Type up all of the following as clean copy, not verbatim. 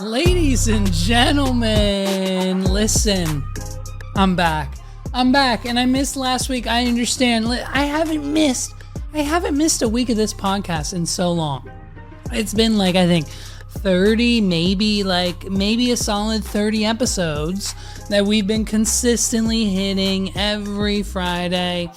Ladies and gentlemen, listen, I'm back, and I missed last week. I understand. I haven't missed a week of this podcast in so long. It's been like, I think 30, maybe a solid 30 episodes that we've been consistently hitting every Friday.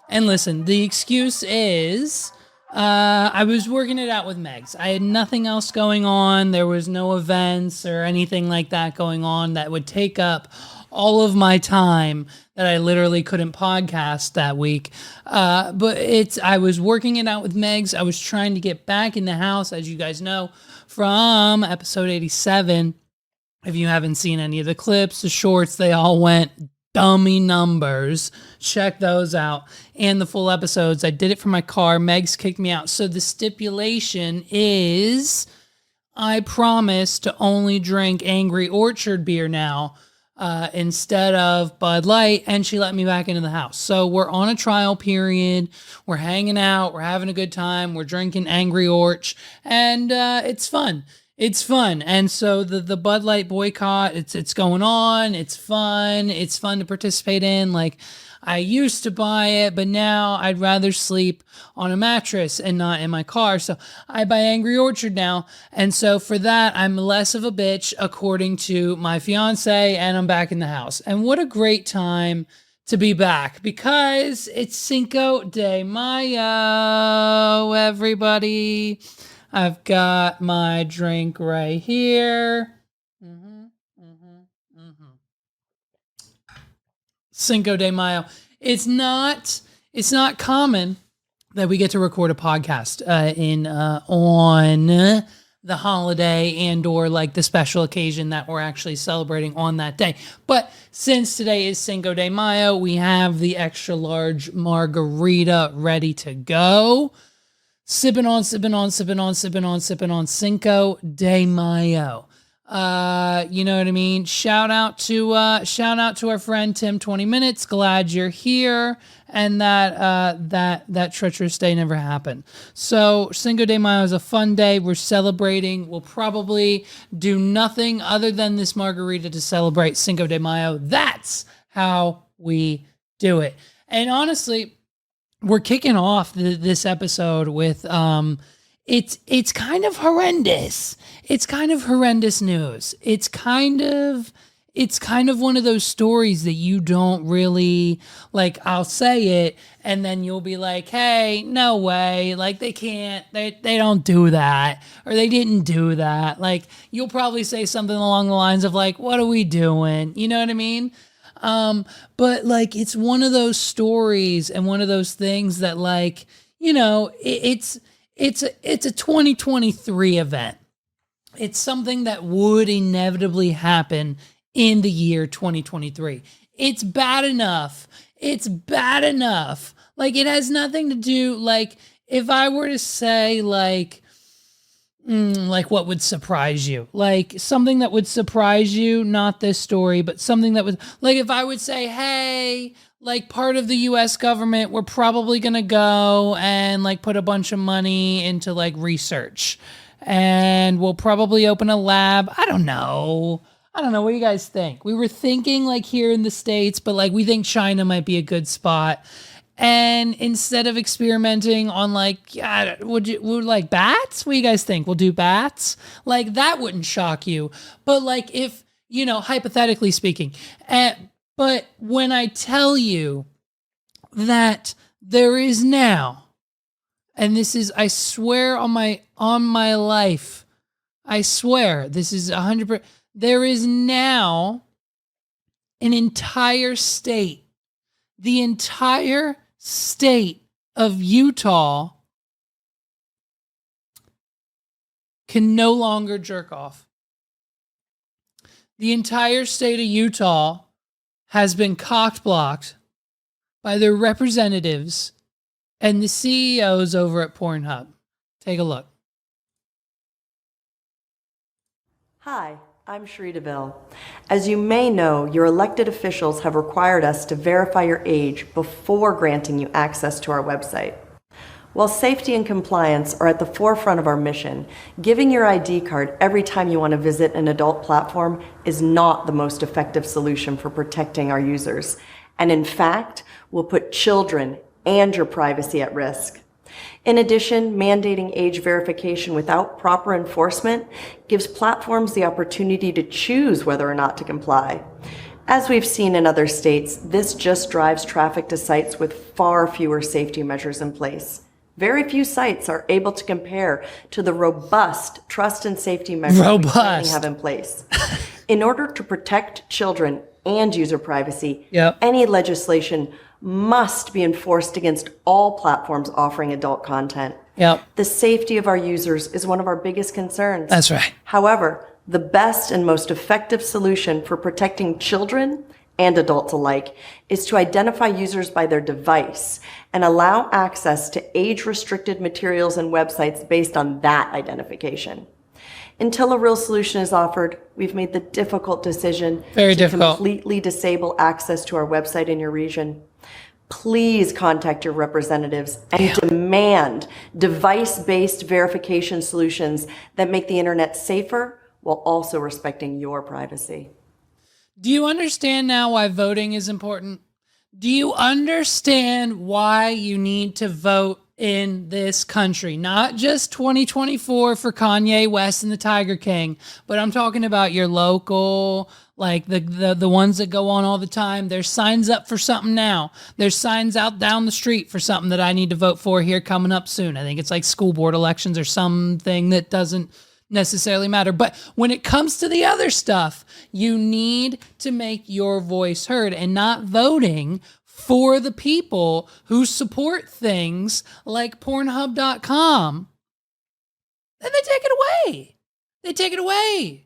And listen, the excuse is, I was working it out with Megs. I had nothing else going on. There was no events or anything like that going on that would take up all of my time that I literally couldn't podcast that week. But I was working it out with Megs. I was trying to get back in the house, as you guys know, from episode 87. If you haven't seen any of the clips, the shorts, they all went dummy numbers. Check those out. And the full episodes. I did it from my car. Megs kicked me out. So the stipulation is I promise to only drink Angry Orchard beer now instead of Bud Light. And she let me back into the house. So we're on a trial period. We're hanging out. We're having a good time. We're drinking Angry Orch. And it's fun. It's fun. And so the Bud Light boycott, it's going on. It's fun. It's fun to participate in. Like, I used to buy it, but now I'd rather sleep on a mattress and not in my car. So I buy Angry Orchard now. And so for that, I'm less of a bitch, according to my fiance, and I'm back in the house. And what a great time to be back, because it's Cinco de Mayo, everybody. I've got my drink right here. Cinco de Mayo. It's not common that we get to record a podcast on the holiday and or like the special occasion that we're actually celebrating on that day. But since today is Cinco de Mayo, we have the extra large margarita ready to go. Sipping on Cinco de Mayo. You know what I mean? Shout out to our friend Tim 20 Minutes. Glad you're here. And that treacherous day never happened. So Cinco de Mayo is a fun day. We're celebrating. We'll probably do nothing other than this margarita to celebrate Cinco de Mayo. That's how we do it. And honestly, we're kicking off this episode with it's kind of horrendous. It's kind of horrendous news. It's kind of one of those stories that you don't really like. I'll say it and then you'll be like, "Hey, no way. Like they don't do that, or they didn't do that." Like you'll probably say something along the lines of like, "What are we doing?" You know what I mean? But like, it's one of those stories and one of those things that like, you know, it's a 2023 event. It's something that would inevitably happen in the year 2023. It's bad enough. Like it has nothing to do, like if I were to say like what would surprise you? Like something that would surprise you, not this story, but something that would, like if I would say, hey, like part of the US government, we're probably going to go and like put a bunch of money into like research and we'll probably open a lab. I don't know. What do you guys think? We were thinking like here in the States, but like we think China might be a good spot. And instead of experimenting on like, would like bats? What do you guys think? We'll do bats? Like that wouldn't shock you. But like if, you know, hypothetically speaking, but when I tell you that there is now, and this is, I swear on my life, I swear this is 100%, there is now an entire state, the entire state of Utah can no longer jerk off. The entire state of Utah has been cock-blocked by their representatives and the CEOs over at Pornhub. Take a look. Hi, I'm Cherie DeVille. As you may know, your elected officials have required us to verify your age before granting you access to our website. While safety and compliance are at the forefront of our mission, giving your ID card every time you want to visit an adult platform is not the most effective solution for protecting our users, and in fact, will put children and your privacy at risk. In addition, mandating age verification without proper enforcement gives platforms the opportunity to choose whether or not to comply. As we've seen in other states, this just drives traffic to sites with far fewer safety measures in place. Very few sites are able to compare to the robust trust and safety measures we currently have in place. In order to protect children and user privacy, any legislation must be enforced against all platforms offering adult content. The safety of our users is one of our biggest concerns. That's right. However, the best and most effective solution for protecting children and adults alike is to identify users by their device and allow access to age-restricted materials and websites based on that identification. Until a real solution is offered, we've made the difficult decision to completely disable access to our website in your region. Please contact your representatives and demand device-based verification solutions that make the internet safer while also respecting your privacy. Do you understand now why voting is important? Do you understand why you need to vote in this country? Not just 2024 for Kanye West and the Tiger King, but I'm talking about your local, like the ones that go on all the time. There's signs up for something now. There's signs out down the street for something that I need to vote for here coming up soon. I think it's like school board elections or something that doesn't necessarily matter. But when it comes to the other stuff, you need to make your voice heard, and not voting for the people who support things like Pornhub.com. Then they take it away.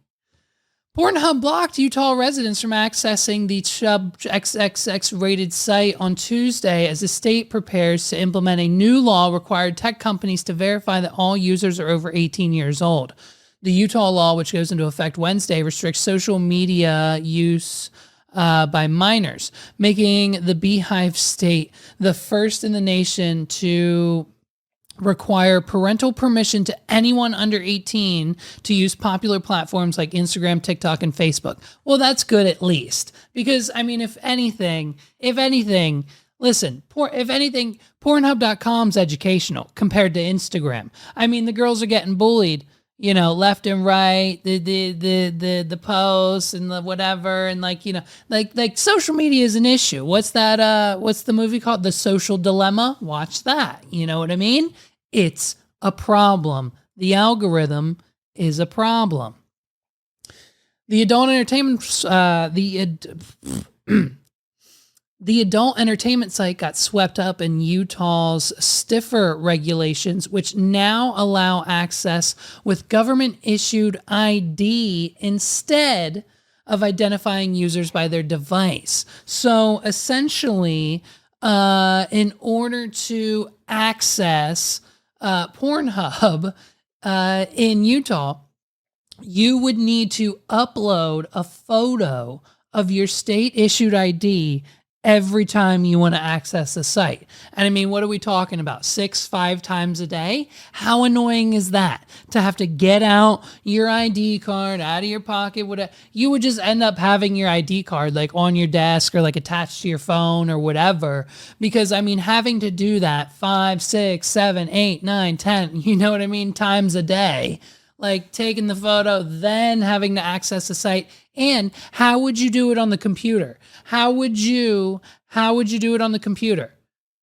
Pornhub blocked Utah residents from accessing the Chub XXX rated site on Tuesday as the state prepares to implement a new law requiring tech companies to verify that all users are over 18 years old. The Utah law, which goes into effect Wednesday, restricts social media use by minors, making the Beehive state the first in the nation to require parental permission to anyone under 18 to use popular platforms like Instagram, TikTok, and Facebook. Well, that's good at least. Because, I mean, if anything, listen, if anything, Pornhub.com's educational compared to Instagram. I mean, the girls are getting bullied, you know, left and right, the posts and the whatever, and like, you know, like social media is an issue. What's the movie called? The Social Dilemma? Watch that. You know what I mean? It's a problem. The algorithm is a problem. The adult entertainment the adult entertainment site got swept up in Utah's stiffer regulations, which now allow access with government-issued ID instead of identifying users by their device. So essentially, in order to access Pornhub in Utah, you would need to upload a photo of your state-issued ID every time you want to access the site. And I mean, what are we talking about? 5 times a day? How annoying is that? To have to get out your ID card out of your pocket. You would just end up having your ID card like on your desk or like attached to your phone or whatever. Because I mean, having to do that 5, 6, 7, 8, 9, 10, you know what I mean? Times a day. Like taking the photo, then having to access the site. And how would you do it on the computer? How would you do it on the computer?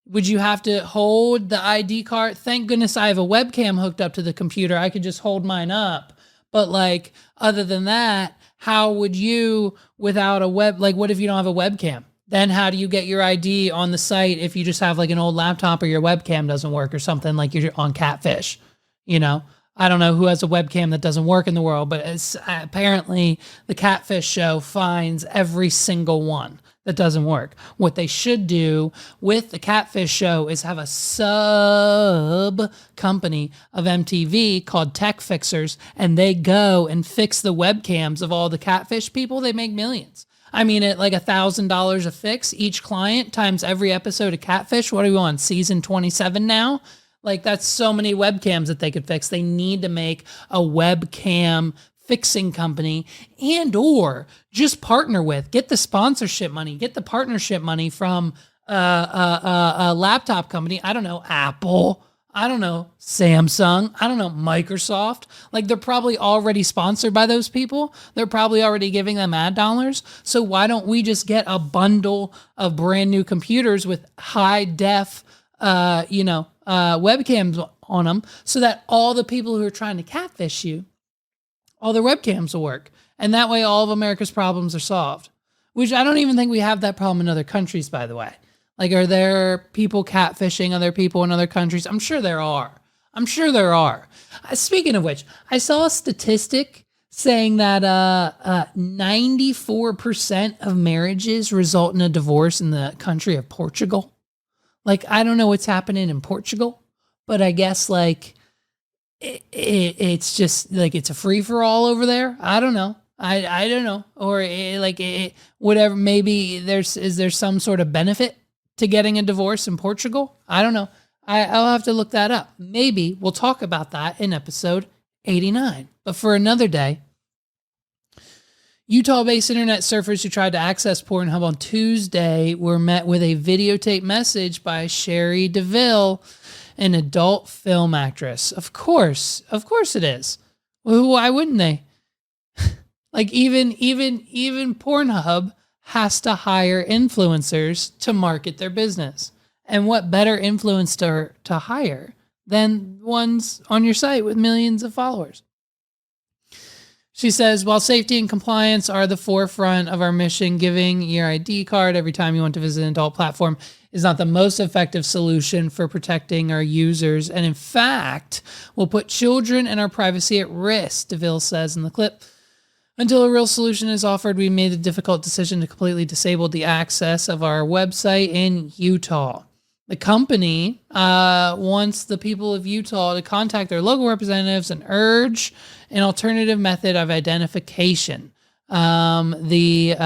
Would you have to hold the ID card? Thank goodness I have a webcam hooked up to the computer. I could just hold mine up. But like, other than that, how would you without a what if you don't have a webcam? Then how do you get your ID on the site if you just have like an old laptop or your webcam doesn't work or something, like you're on Catfish, you know? I don't know who has a webcam that doesn't work in the world, but it's apparently the Catfish show finds every single one That doesn't work. What they should do with the Catfish show is have a sub company of MTV called Tech Fixers, and they go and fix the webcams of all the catfish people. They make millions. I mean, at like $1,000 a fix each client times every episode of Catfish. What are we on? Season 27 now? Like, that's so many webcams that they could fix. They need to make a webcam fixing company, and or just partner with, get the sponsorship money, get the partnership money from a laptop company. I don't know, Apple. I don't know, Samsung. I don't know, Microsoft. Like, they're probably already sponsored by those people. They're probably already giving them ad dollars. So why don't we just get a bundle of brand new computers with high def, webcams on them, so that all the people who are trying to catfish you, all their webcams will work. And that way all of America's problems are solved. Which I don't even think we have that problem in other countries, by the way. Like, are there people catfishing other people in other countries? I'm sure there are. Speaking of which, I saw a statistic saying that 94% of marriages result in a divorce in the country of Portugal. Like, I don't know what's happening in Portugal, but I guess, like, it's just like it's a free for all over there. I don't know. I don't know. Or whatever. Maybe is there some sort of benefit to getting a divorce in Portugal? I don't know. I'll have to look that up. Maybe we'll talk about that in episode 89. But for another day, Utah-based internet surfers who tried to access Pornhub on Tuesday were met with a videotape message by Cherie DeVille, an adult film actress. Of course it is. Well, why wouldn't they? Like, even Pornhub has to hire influencers to market their business. And what better influencer to hire than ones on your site with millions of followers? She says, while safety and compliance are the forefront of our mission, giving your ID card every time you want to visit an adult platform is not the most effective solution for protecting our users. And in fact, will put children and our privacy at risk, DeVille says in the clip. Until a real solution is offered, we made the difficult decision to completely disable the access of our website in Utah. The company wants the people of Utah to contact their local representatives and urge an alternative method of identification. The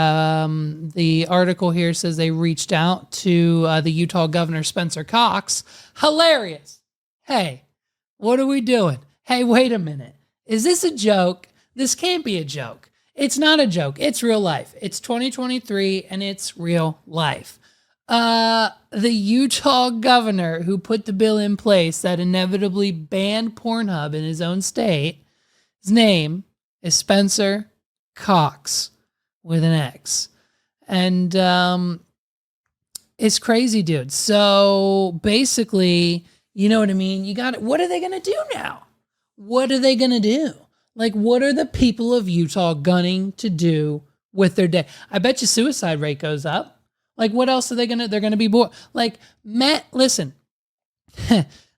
article here says they reached out to the Utah Governor Spencer Cox. Hilarious. Hey, what are we doing? Hey, wait a minute. Is this a joke? This can't be a joke. It's not a joke. It's real life. It's 2023 and it's real life. The Utah governor who put the bill in place that inevitably banned Pornhub in his own state, his name is Spencer Cox with an X. And it's crazy, dude. So basically, you know what I mean? What are they going to do now? What are they going to do? Like, what are the people of Utah gunning to do with their day? I bet you suicide rate goes up. Like, what else are they're going to be bored? Like, listen,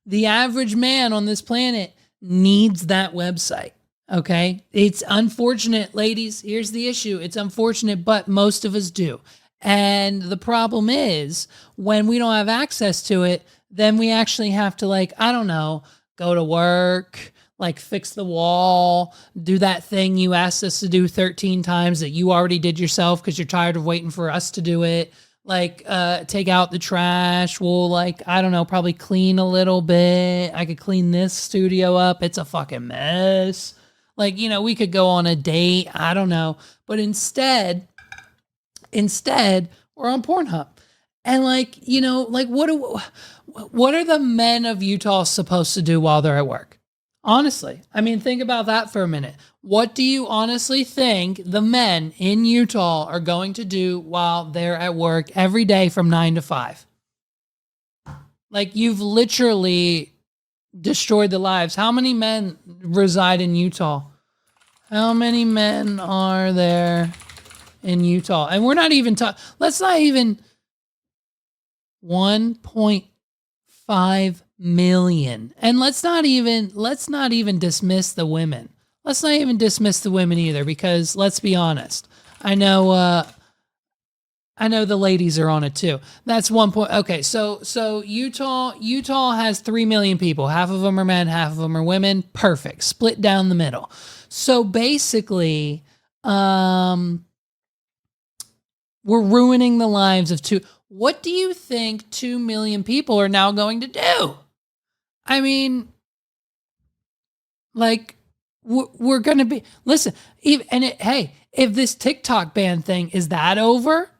the average man on this planet needs that website. Okay. It's unfortunate, ladies. Here's the issue. It's unfortunate, but most of us do. And the problem is when we don't have access to it, then we actually have to, like, I don't know, go to work, like fix the wall, do that thing you asked us to do 13 times that you already did yourself because you're tired of waiting for us to do it. Like, take out the trash. We'll, like, I don't know, probably clean a little bit. I could clean this studio up. It's a fucking mess. Like, you know, we could go on a date. I don't know. But instead, we're on Pornhub. And, like, you know, like, what are the men of Utah supposed to do while they're at work? Honestly, I mean, think about that for a minute. What do you honestly think the men in Utah are going to do while they're at work every day from 9 to 5? Like, you've literally destroyed the lives. How many men reside in Utah? How many men are there in Utah? And we're not even let's not even 1.5 million. And let's not even dismiss the women. Let's not even dismiss the women either, because let's be honest. I know I know the ladies are on it too. That's one point. Okay, so Utah has 3 million people. Half of them are men, half of them are women. Perfect. Split down the middle. So basically, we're ruining the lives of two. What do you think 2 million people are now going to do? I mean, like, we're going to be, listen, hey, if this TikTok ban thing, is that over?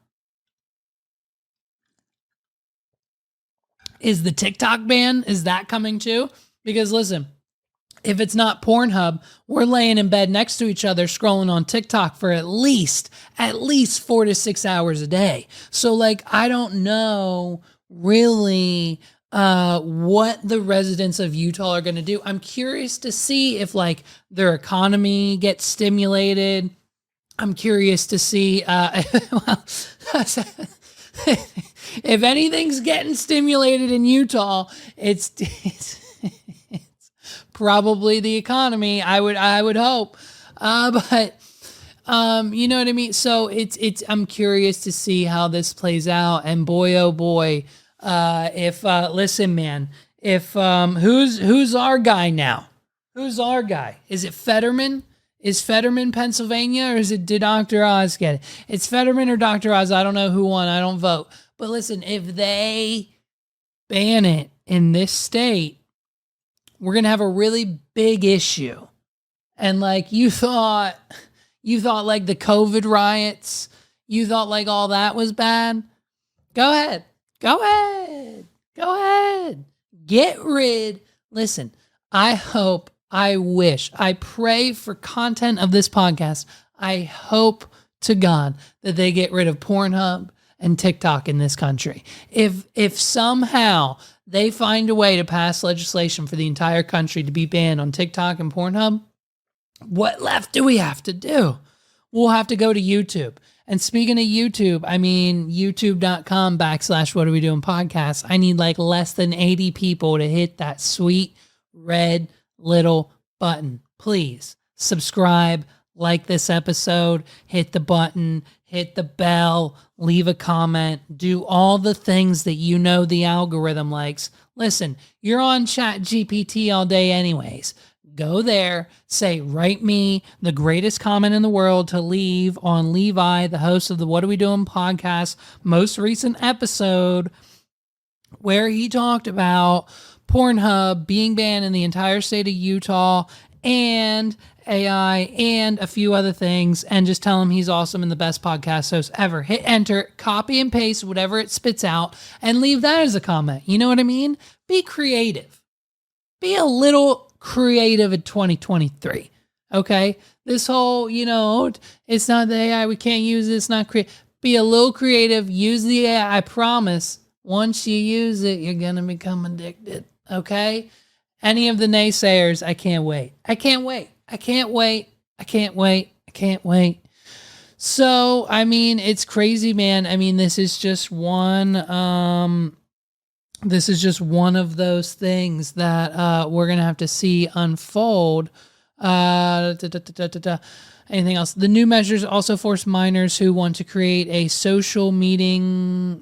Is the TikTok ban, is that coming too? Because listen, if it's not Pornhub, we're laying in bed next to each other scrolling on TikTok for at least 4 to 6 hours a day. So like, I don't know really what the residents of Utah are going to do. I'm curious to see if like their economy gets stimulated. I'm curious to see, well, if anything's getting stimulated in Utah, it's probably the economy. I would hope, but you know what I mean. So I'm curious to see how this plays out. And boy, oh boy, if listen, man, if who's our guy now? Who's our guy? Is it Fetterman? Is Fetterman Pennsylvania, or did Dr. Oz get it? It's Fetterman or Dr. Oz. I don't know who won. I don't vote. But listen, if they ban it in this state, we're going to have a really big issue. And like you thought like the COVID riots, you thought like all that was bad. Go ahead. Get rid. Listen, I pray for content of this podcast. I hope to God that they get rid of Pornhub and TikTok in this country. If somehow they find a way to pass legislation for the entire country to be banned on TikTok and Pornhub, what left do we have to do? We'll have to go to YouTube. And speaking of YouTube, I mean, youtube.com/what are we doing podcast. I need like less than 80 people to hit that sweet red little button. Please subscribe, like this episode, hit the button, hit the bell, leave a comment, do all the things that you know the algorithm likes. Listen, you're on Chat GPT all day anyways. Go there, say, write me the greatest comment in the world to leave on Levi, the host of the What Are We Doing podcast, most recent episode, where he talked about Pornhub being banned in the entire state of Utah and AI and a few other things, and just tell him he's awesome and the best podcast host ever. Hit enter, copy and paste whatever it spits out, and leave that as a comment. You know what I mean? Be creative. Be a little creative in 2023. Okay? This whole, it's not the AI, we can't use it, it's not creative. Be a little creative, use the AI. I promise, once you use it, you're going to become addicted. Okay? Any of the naysayers, I can't wait. So, I mean, it's crazy, man. I mean, this is just one of those things that we're going to have to see unfold. Anything else? The new measures also force minors who want to create a social meeting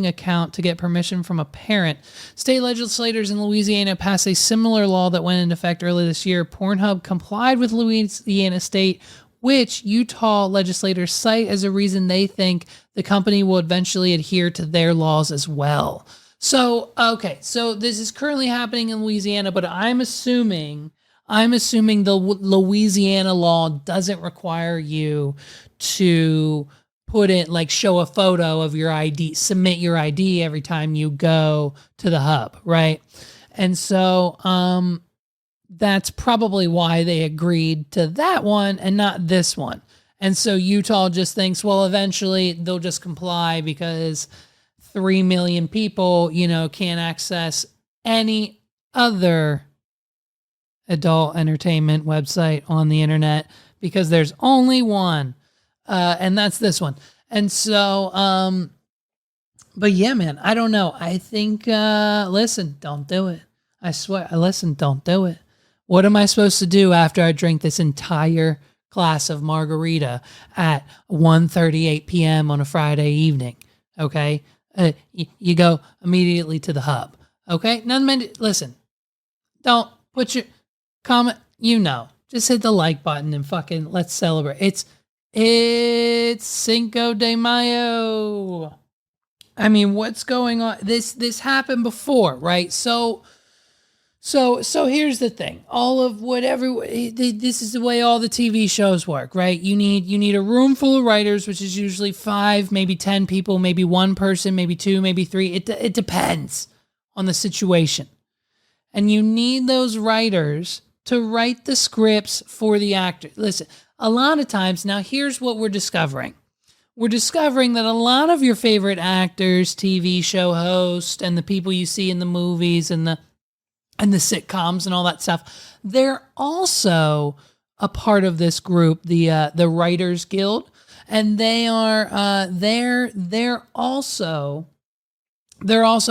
account to get permission from a parent. State legislators in Louisiana passed a similar law that went into effect early this year. Pornhub complied with Louisiana state, which Utah legislators cite as a reason they think the company will eventually adhere to their laws as well. So, okay, so this is currently happening in Louisiana, but I'm assuming the Louisiana law doesn't require you to put it, like, show a photo of your ID, submit your ID every time you go to the hub, right? And so that's probably why they agreed to that one and not this one. And so Utah just thinks, well, eventually they'll just comply because 3 million people, can't access any other adult entertainment website on the internet because there's only one, and that's this one. And so, but yeah, man, I don't know. I think, listen, don't do it. I swear, don't do it. What am I supposed to do after I drink this entire glass of margarita at 1:38 p.m. on a Friday evening. Okay, you go immediately to the hub. Okay, listen. Don't put your comment. Just hit the like button and fucking let's celebrate. It's Cinco de Mayo. I mean, what's going on? This happened before, right? So here's the thing. This is the way all the TV shows work, right? You need a room full of writers, which is usually 5, maybe 10 people, maybe one person, maybe 2, maybe 3. It depends on the situation. And you need those writers to write the scripts for the actor. Listen, a lot of times, now here's what we're discovering. We're discovering that a lot of your favorite actors, TV show hosts, and the people you see in the movies and the sitcoms and all that stuff, they're also a part of this group, the Writers Guild, and they are they're also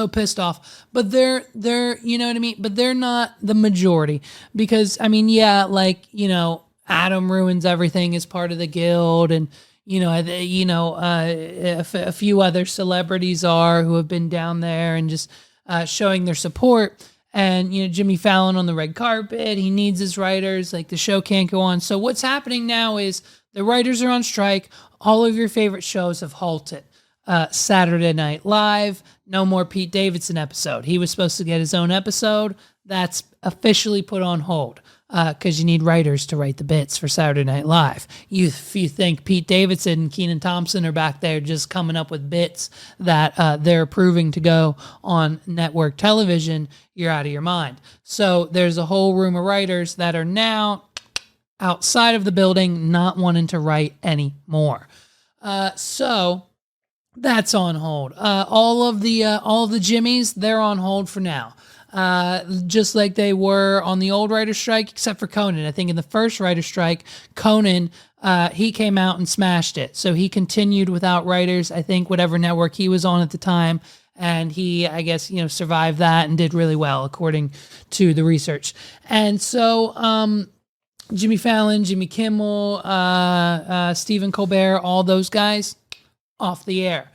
pissed off, but they're you know what I mean, but they're not the majority, because I mean, yeah, like, Adam Ruins Everything is part of the guild, and a few other celebrities who have been down there and just showing their support. And, Jimmy Fallon on the red carpet, he needs his writers, like the show can't go on. So what's happening now is the writers are on strike. All of your favorite shows have halted. Saturday Night Live, no more Pete Davidson episode. He was supposed to get his own episode. That's officially put on hold because you need writers to write the bits for Saturday Night Live. If you think Pete Davidson and Kenan Thompson are back there just coming up with bits that they're approving to go on network television, you're out of your mind. So there's a whole room of writers that are now outside of the building, not wanting to write anymore. So that's on hold. All of the Jimmies, they're on hold for now. Just like they were on the old writer's strike, except for Conan. I think in the first writer's strike, Conan, he came out and smashed it. So he continued without writers, I think whatever network he was on at the time. And he, I guess, survived that and did really well, according to the research. And so, Jimmy Fallon, Jimmy Kimmel, Stephen Colbert, all those guys, off the air.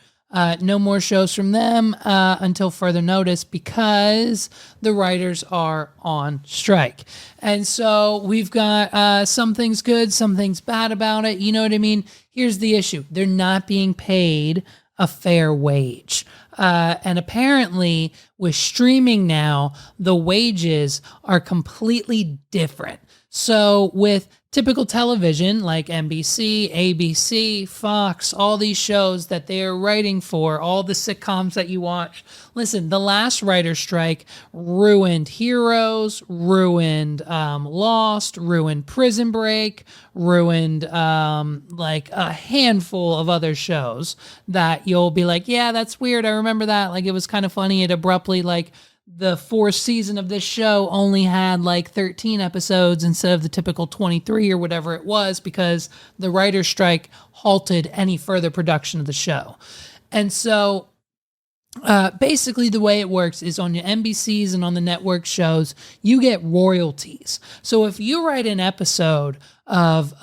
No more shows from them until further notice, because the writers are on strike. And so we've got some things good, some things bad about it. You know what I mean? Here's the issue. They're not being paid a fair wage. And apparently with streaming now, the wages are completely different. So with typical television like NBC, ABC, Fox, all these shows that they are writing for, all the sitcoms that you watch. Listen, the last writer's strike ruined Heroes, ruined Lost, ruined Prison Break, ruined like a handful of other shows that you'll be like, yeah, that's weird. I remember that. Like, it was kind of funny. It abruptly, like, the 4th season of this show only had like 13 episodes instead of the typical 23 or whatever it was, because the writer's strike halted any further production of the show. And so basically the way it works is on your NBCs and on the network shows, you get royalties. So if you write an episode of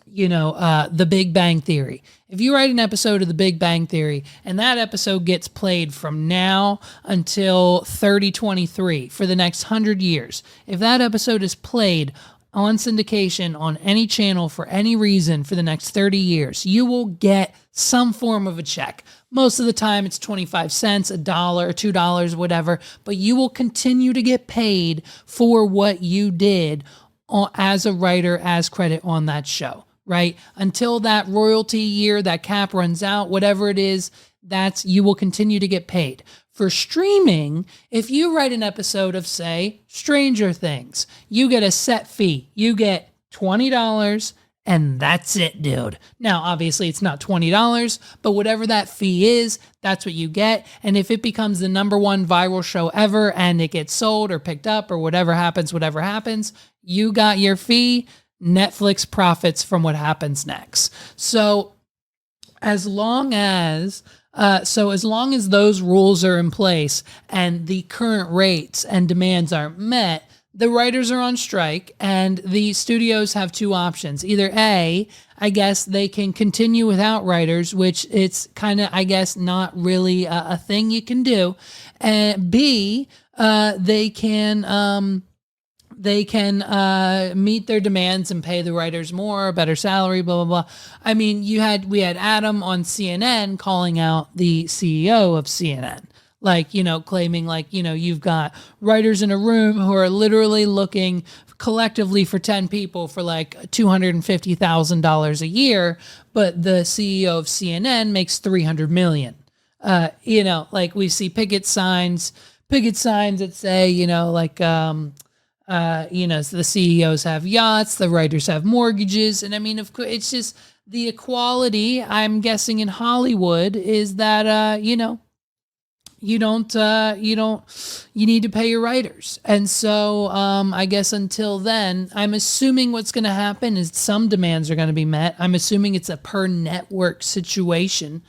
The Big Bang Theory. If you write an episode of The Big Bang Theory and that episode gets played from now until 3023 for the next 100 years, if that episode is played on syndication on any channel for any reason for the next 30 years, you will get some form of a check. Most of the time it's 25 cents, $1, $2, whatever, but you will continue to get paid for what you did as a writer, as credit on that show. Right? Until that royalty year, that cap runs out, whatever it is, you will continue to get paid. For streaming, if you write an episode of, say, Stranger Things, you get a set fee. You get $20 and that's it, dude. Now, obviously it's not $20, but whatever that fee is, that's what you get. And if it becomes the #1 viral show ever and it gets sold or picked up or whatever happens, you got your fee. Netflix profits from what happens next. So as long as those rules are in place and the current rates and demands aren't met, the writers are on strike, and the studios have two options. Either A, I guess they can continue without writers, which it's kind of, I guess, not really a thing you can do. And B, they can meet their demands and pay the writers more, better salary, blah, blah, blah. I mean, we had Adam on CNN calling out the CEO of CNN. Like, claiming like, you've got writers in a room who are literally looking collectively for 10 people for like $250,000 a year, but the CEO of CNN makes $300 million. Like we see picket signs that say, the CEOs have yachts, the writers have mortgages. And I mean, of course, it's just the equality, I'm guessing, in Hollywood is that, you need to pay your writers. And so I guess until then, I'm assuming what's going to happen is some demands are going to be met. I'm assuming it's a per network situation.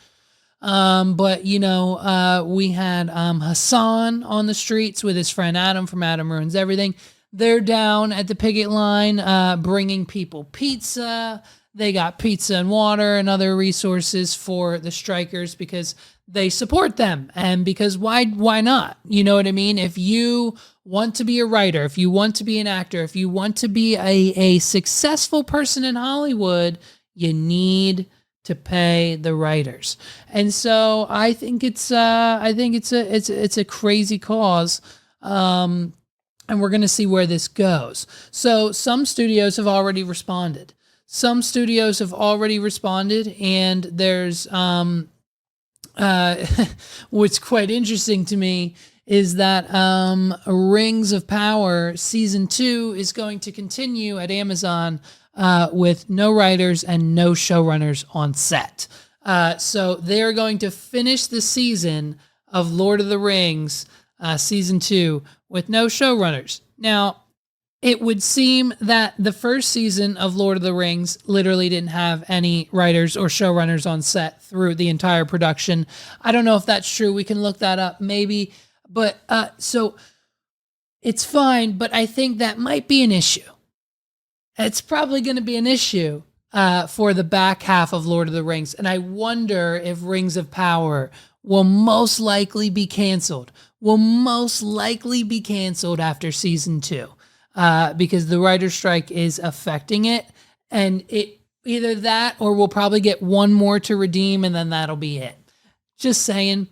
But we had Hassan on the streets with his friend Adam from Adam Ruins Everything. They're down at the picket line bringing people pizza. They got pizza and water and other resources for the strikers because they support them, and because why not? You know what I mean? If you want to be a writer, if you want to be an actor, if you want to be a successful person in Hollywood, you need to pay the writers. And so I think it's a crazy cause. And we're going to see where this goes. So some studios have already responded. And there's what's quite interesting to me is that Rings of Power Season 2 is going to continue at Amazon with no writers and no showrunners on set. So they're going to finish the season of Lord of the Rings Season 2 with no showrunners. Now, it would seem that the first season of Lord of the Rings literally didn't have any writers or showrunners on set through the entire production. I don't know if that's true. We can look that up maybe. But so it's fine, but I think that might be an issue. It's probably going to be an issue for the back half of Lord of the Rings. And I wonder if Rings of Power will most likely be canceled after season 2. Because the writer's strike is affecting it, and it either that or we'll probably get one more to redeem, and then that'll be it. Just saying,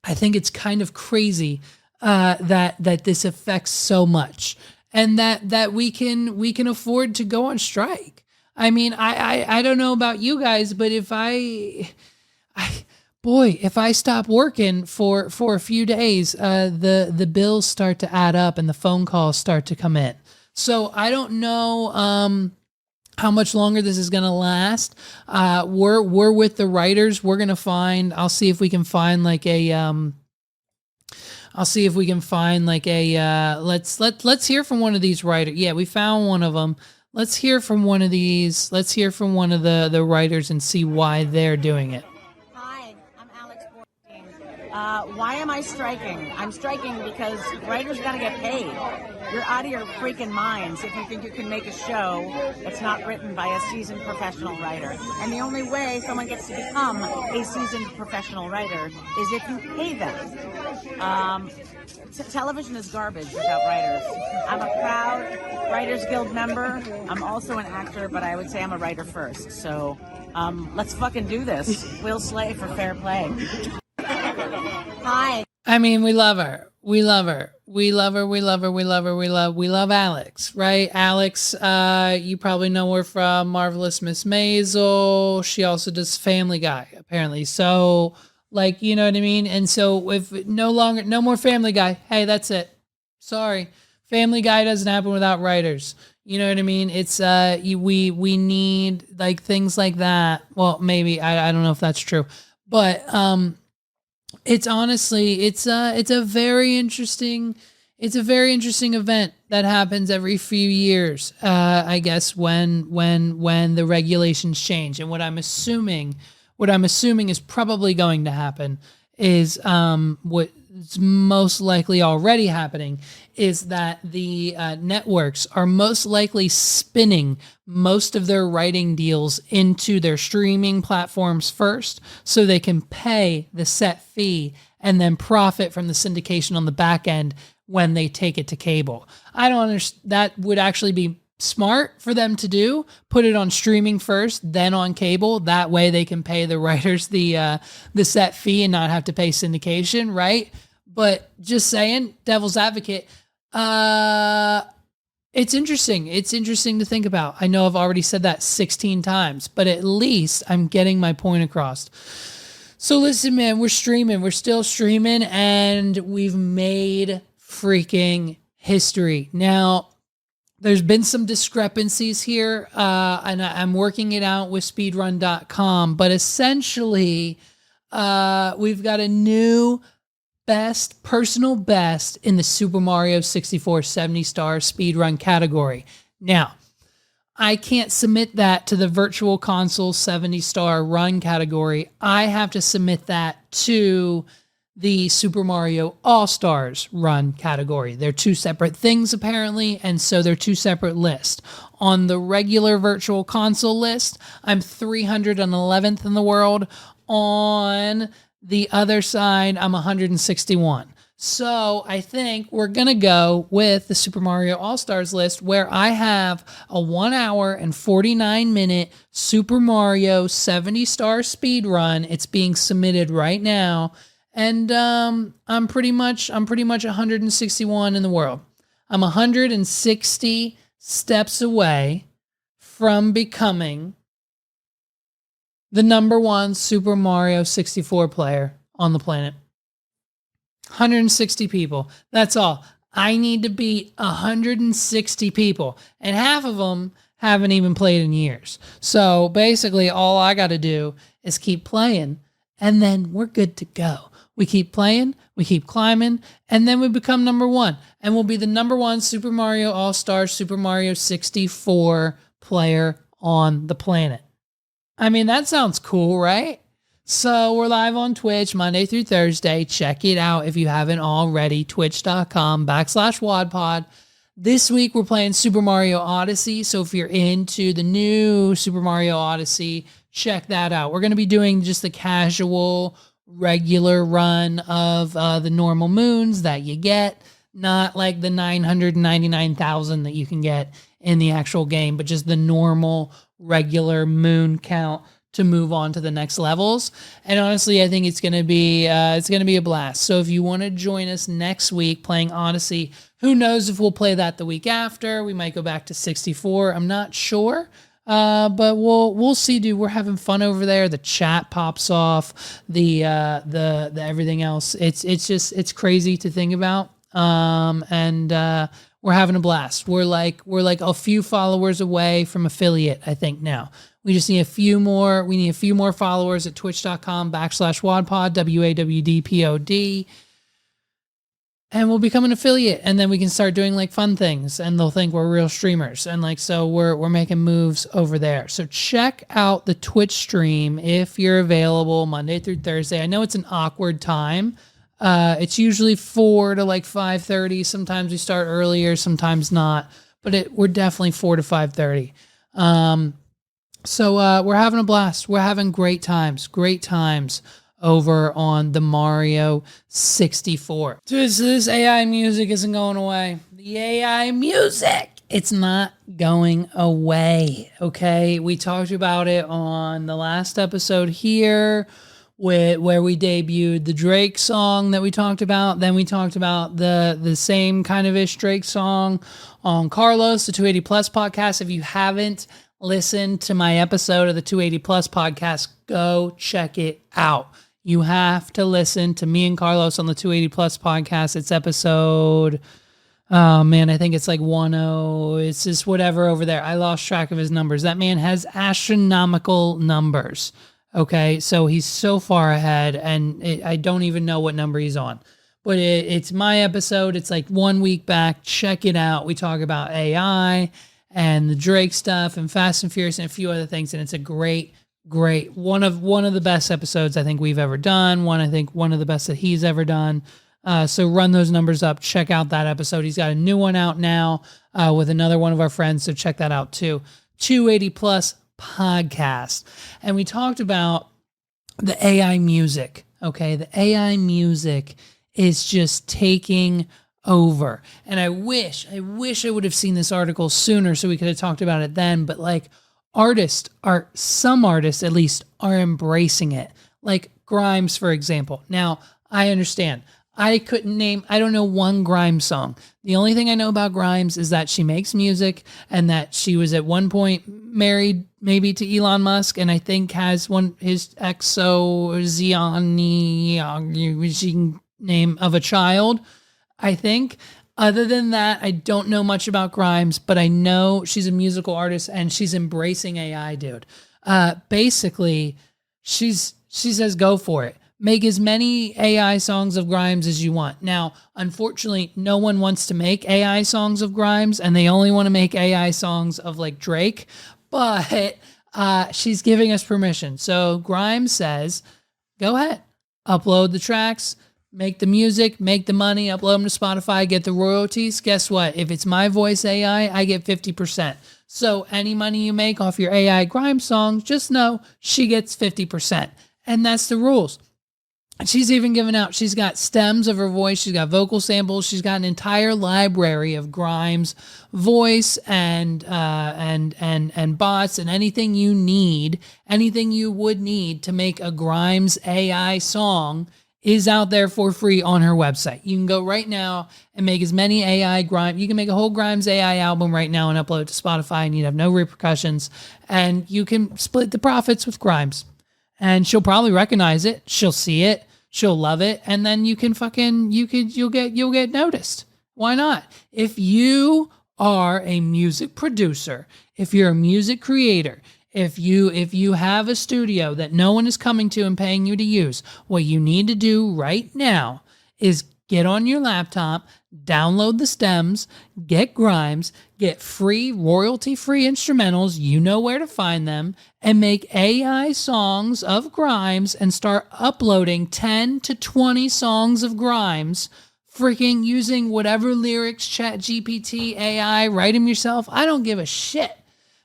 I think it's kind of crazy that this affects so much, and that we can afford to go on strike. I mean, I don't know about you guys, but if I stop working for a few days, the bills start to add up and the phone calls start to come in. So I don't know how much longer this is going to last. We're with the writers. We're going to find. I'll see if we can find like a. Let's hear from one of these writers. Yeah, we found one of them. Let's hear from one of these. Let's hear from one of the writers and see why they're doing it. Why am I striking? I'm striking because writers got to get paid. You're out of your freaking minds if you think you can make a show that's not written by a seasoned professional writer. And the only way someone gets to become a seasoned professional writer is if you pay them. Television is garbage without writers. I'm a proud Writers Guild member. I'm also an actor, but I would say I'm a writer first. So let's fucking do this. We'll slay for fair play. Hi. I mean, we love her. We love Alex, right? Alex, you probably know her from Marvelous Miss Maisel. She also does Family Guy, apparently. So, like, you know what I mean? And so if no more Family Guy, hey, that's it. Sorry. Family Guy doesn't happen without writers. You know what I mean? It's, we need like things like that. Well, maybe, I don't know if that's true, but, it's honestly, it's a very interesting event that happens every few years. I guess when the regulations change, and what I'm assuming is probably going to happen is what's most likely already happening is that the networks are most likely spinning most of their writing deals into their streaming platforms first so they can pay the set fee and then profit from the syndication on the back end when they take it to cable. I don't understand. That would actually be smart for them to do. Put it on streaming first, then on cable. That way they can pay the writers the set fee and not have to pay syndication, right? But just saying, devil's advocate, it's interesting. It's interesting to think about. I know I've already said that 16 times, but at least I'm getting my point across. So listen, man, we're streaming. We're still streaming, and we've made freaking history. Now, there's been some discrepancies here, and I'm working it out with speedrun.com, but essentially, we've got a new personal best in the Super Mario 64 70-star speedrun category. Now, I can't submit that to the Virtual Console 70-star run category. I have to submit that to the Super Mario All-Stars run category. They're two separate things, apparently, and so they're two separate lists. On the regular Virtual Console list, I'm 311th in the world. On the other side, I'm 161. So I think we're going to go with the Super Mario All-Stars list, where I have a 1 hour and 49 minute Super Mario 70-star speed run. It's being submitted right now. And I'm pretty much 161 in the world. I'm 160 steps away from becoming the number one Super Mario 64 player on the planet. 160 people. That's all. I need to beat 160 people, and half of them haven't even played in years. So basically, all I got to do is keep playing, and then we're good to go. We keep playing, we keep climbing, and then we become number one, and we'll be the number one Super Mario All-Star Super Mario 64 player on the planet. I mean, that sounds cool, right? So we're live on Twitch Monday through Thursday. Check it out if you haven't already. Twitch.com/WODPOD. This week we're playing Super Mario Odyssey. So if you're into the new Super Mario Odyssey, check that out. We're going to be doing just the casual, regular run of the normal moons that you get. Not like the 999,000 that you can get in the actual game, but just the normal, regular moon count to move on to the next levels. And honestly, I think it's going to be a blast. So if you want to join us next week playing Odyssey, who knows if we'll play that the week after. We might go back to 64. I'm not sure. But we'll see, dude. We're having fun over there. The chat pops off, the everything else. It's crazy to think about. And we're having a blast. We're like a few followers away from affiliate, I think now. We just need a few more. We need a few more followers at twitch.com/WODPOD, WAWDPOD. And we'll become an affiliate, and then we can start doing like fun things, and they'll think we're real streamers. And like, so we're making moves over there. So check out the Twitch stream if you're available Monday through Thursday. I know it's an awkward time. It's usually 4 to like 5:30. Sometimes we start earlier, sometimes not, but we're definitely 4 to 5:30. So we're having a blast. We're having great times over on the Mario 64. Dude, so this AI music isn't going away. The AI music, it's not going away, okay? We talked about it on the last episode here where we debuted the Drake song that we talked about. Then we talked about the same kind of ish Drake song on Carlos, the 280 Plus podcast. If you haven't listened to my episode of the 280 Plus podcast, go check it out. You have to listen to me and Carlos on the 280 Plus podcast. It's episode, oh man, I think it's like 10. It's just whatever over there. I lost track of his numbers. That man has astronomical numbers. Okay, so he's so far ahead, and I don't even know what number he's on. But it's my episode. It's like 1 week back. Check it out. We talk about AI and the Drake stuff and Fast and Furious and a few other things, and it's a great one of the best episodes I think we've ever done. One of the best that he's ever done. So run those numbers up. Check out that episode. He's got a new one out now with another one of our friends. So check that out too. 280 Plus Podcast. And we talked about the AI music. Okay. The AI music is just taking over. And I wish I would have seen this article sooner so we could have talked about it then. But like some artists at least are embracing it. Like Grimes, for example. Now, I understand. I don't know one Grimes song. The only thing I know about Grimes is that she makes music and that she was at one point married maybe to Elon Musk and I think has his Ziani name of a child, I think. Other than that, I don't know much about Grimes, but I know she's a musical artist and she's embracing AI, dude. Basically, she says go for it. Make as many AI songs of Grimes as you want. Now, unfortunately, no one wants to make AI songs of Grimes, and they only want to make AI songs of like Drake, but she's giving us permission. So Grimes says, go ahead, upload the tracks, make the music, make the money, upload them to Spotify, get the royalties. Guess what? If it's my voice AI, I get 50%. So any money you make off your AI Grimes songs, just know she gets 50%. And that's the rules. She's even given out, she's got stems of her voice, she's got vocal samples, she's got an entire library of Grimes voice and bots and anything you would need to make a Grimes AI song is out there for free on her website. You can go right now and make as many AI Grimes. You can make a whole Grimes AI album right now and upload it to Spotify and you'd have no repercussions. And you can split the profits with Grimes. And she'll probably recognize it. She'll see it. She'll love it. And then you'll get noticed. Why not? If you are a music producer, if you're a music creator, if you have a studio that no one is coming to and paying you to use, what you need to do right now is get on your laptop, download the stems, get Grimes, get free royalty-free instrumentals, you know where to find them, and make AI songs of Grimes and start uploading 10 to 20 songs of Grimes, freaking using whatever lyrics, Chat GPT, AI, write them yourself. I don't give a shit.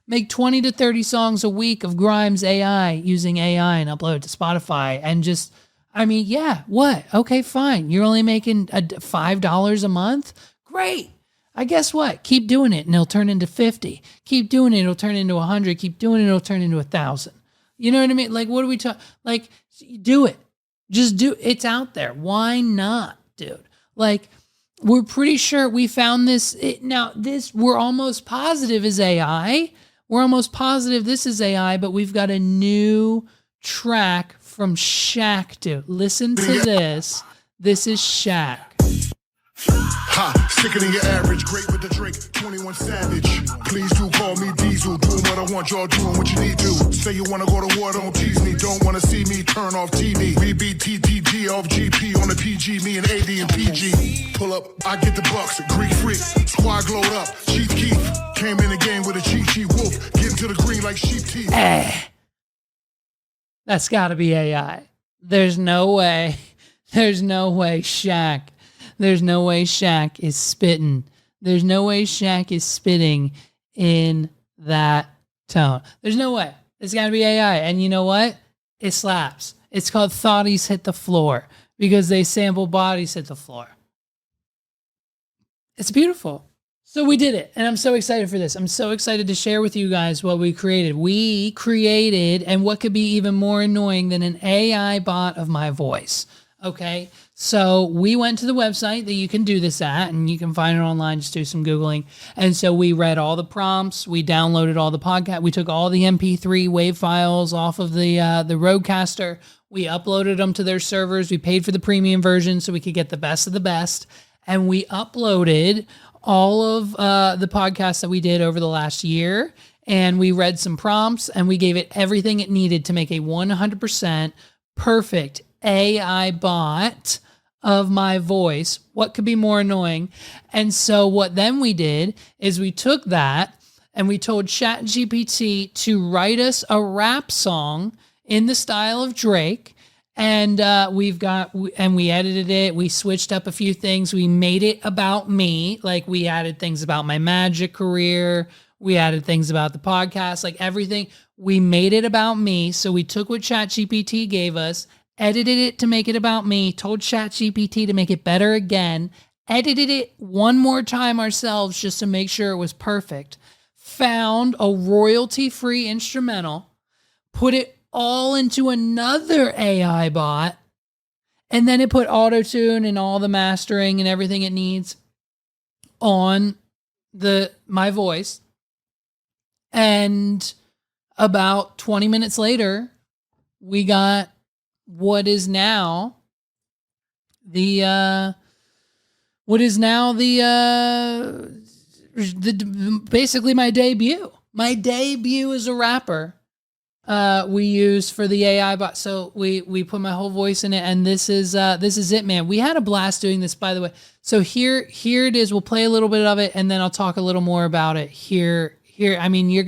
Make 20 to 30 songs a week of Grimes AI using AI and upload it to Spotify and just... yeah, what? Okay, fine. You're only making $5 a month? Great. I guess what? Keep doing it and it'll turn into 50. Keep doing it, it'll turn into 100. Keep doing it, it'll turn into 1,000. You know what I mean? Like, what are we talking? Like, do it. Just do it. It's out there. Why not, dude? Like, we're pretty sure we found this. We're almost positive is AI. We're almost positive this is AI, but we've got a new track from Shaq, dude. Listen to this. This is Shaq. Ha, sicker than your average, great with the drink, 21 Savage. Please do call me Diesel, doing what I want, y'all doing what you need to. Say you wanna go to war, don't tease me, don't wanna see me, turn off TV. BBTTG off GP on the PG, me and AD and PG. Pull up, I get the bucks, Greek freak, squad glowed up, Chief Keef. Came in the game with a cheat wolf, get into the green like sheep teeth. That's gotta be AI. There's no way Shaq is spitting. There's no way Shaq is spitting in that tone. There's no way. It's got to be AI. And you know what? It slaps. It's called Thoughties Hit the Floor because they sample Bodies Hit the Floor. It's beautiful. So we did it. And I'm so excited for this. I'm so excited to share with you guys what we created. We created, and what could be even more annoying than an AI bot of my voice. Okay, so we went to the website that you can do this at, and you can find it online. Just do some Googling. And so we read all the prompts. We downloaded all the podcast. We took all the MP3 WAV files off of the Rodecaster. We uploaded them to their servers. We paid for the premium version so we could get the best of the best. And we uploaded all of the podcasts that we did over the last year. And we read some prompts, and we gave it everything it needed to make a 100% perfect AI bot of my voice. What could be more annoying? And so what then we did is we took that and we told ChatGPT to write us a rap song in the style of Drake. And we edited it. We switched up a few things. We made it about me. Like we added things about my magic career. We added things about the podcast, like everything. We made it about me. So we took what ChatGPT gave us, edited it to make it about me, told ChatGPT to make it better again, edited it one more time ourselves just to make sure it was perfect, found a royalty-free instrumental, put it all into another AI bot, and then it put auto-tune and all the mastering and everything it needs on my voice. And about 20 minutes later, we got what is now the basically my debut. My debut as a rapper. We use for the AI bot. So we put my whole voice in it, and this is it, man. We had a blast doing this, by the way. So here it is. We'll play a little bit of it, and then I'll talk a little more about it. Here. I mean, you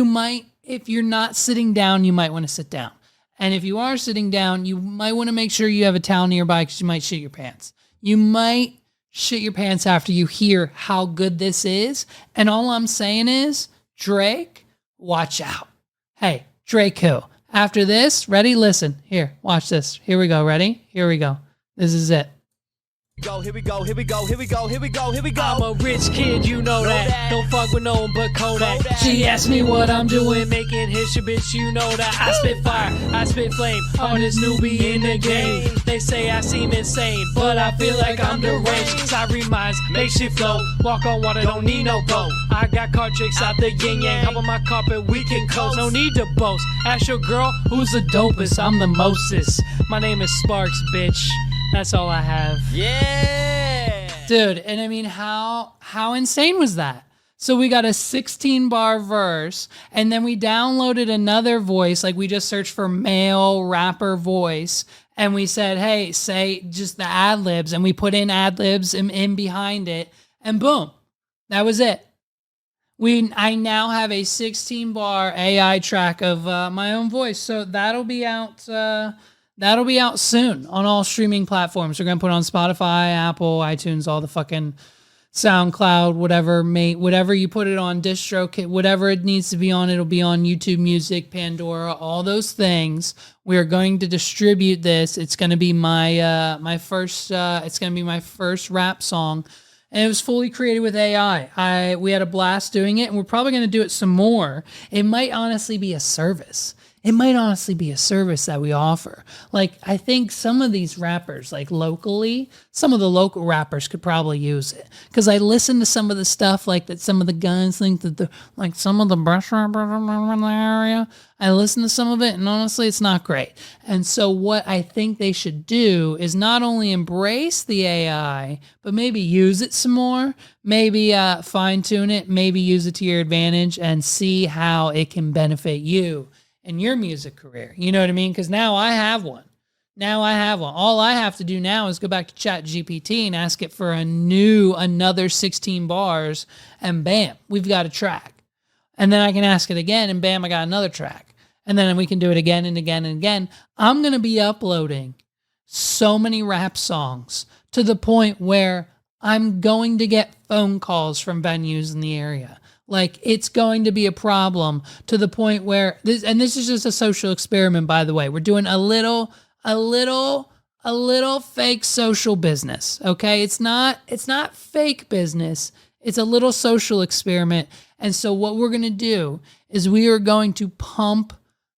might, if you're not sitting down, you might want to sit down. And if you are sitting down, you might want to make sure you have a towel nearby because you might shit your pants. You might shit your pants after you hear how good this is. And all I'm saying is, Drake, watch out. Hey, Drake who? After this, ready? Listen, here, watch this. Here we go, ready? Here we go. This is it. Here we go. I'm a rich kid, you know that. Don't fuck with no one but Kodak. She asked me what I'm doing, making hits, bitch, you know that. I spit fire, I spit flame, hardest newbie in the game. They say I seem insane, but I feel like I'm deranged. Sorry minds, makes you float. Walk on water, don't need no boat. I got card tricks out the yin yang. Hop on my carpet, we can coast. No need to boast. Ask your girl, who's the dopest? I'm the mostest. My name is Sparks, bitch. That's all I have. Yeah! Dude, and I mean, how insane was that? So we got a 16-bar verse, and then we downloaded another voice, like we just searched for male rapper voice, and we said, hey, say just the ad-libs, and we put in ad-libs in behind it, and boom, that was it. I now have a 16-bar AI track of my own voice, so that'll be out... That'll be out soon on all streaming platforms. We're going to put it on Spotify, Apple, iTunes, all the fucking SoundCloud, whatever you put it on, DistroKid, whatever it needs to be on, it'll be on YouTube Music, Pandora, all those things. We are going to distribute this. It's going to be my first rap song. And it was fully created with AI. We had a blast doing it, and we're probably going to do it some more. It might honestly be a service. It might honestly be a service that we offer. Like, I think some of these rappers, like locally, some of the local rappers could probably use it. Because I listen to some of the stuff like that some of the guys think that they're like some of the best rappers in the area. I listen to some of it, and honestly, it's not great. And so what I think they should do is not only embrace the AI, but maybe use it some more, maybe fine-tune it, maybe use it to your advantage, and see how it can benefit you in your music career. You know what I mean? Because now I have one. All I have to do now is go back to ChatGPT and ask it for another 16 bars, and bam, we've got a track. And then I can ask it again, and bam, I got another track. And then we can do it again and again and again. I'm going to be uploading so many rap songs to the point where I'm going to get phone calls from venues in the area. Like, it's going to be a problem to the point where this is just a social experiment, by the way. We're doing a little fake social business. Okay. It's not fake business. It's a little social experiment. And so what we're going to do is we are going to pump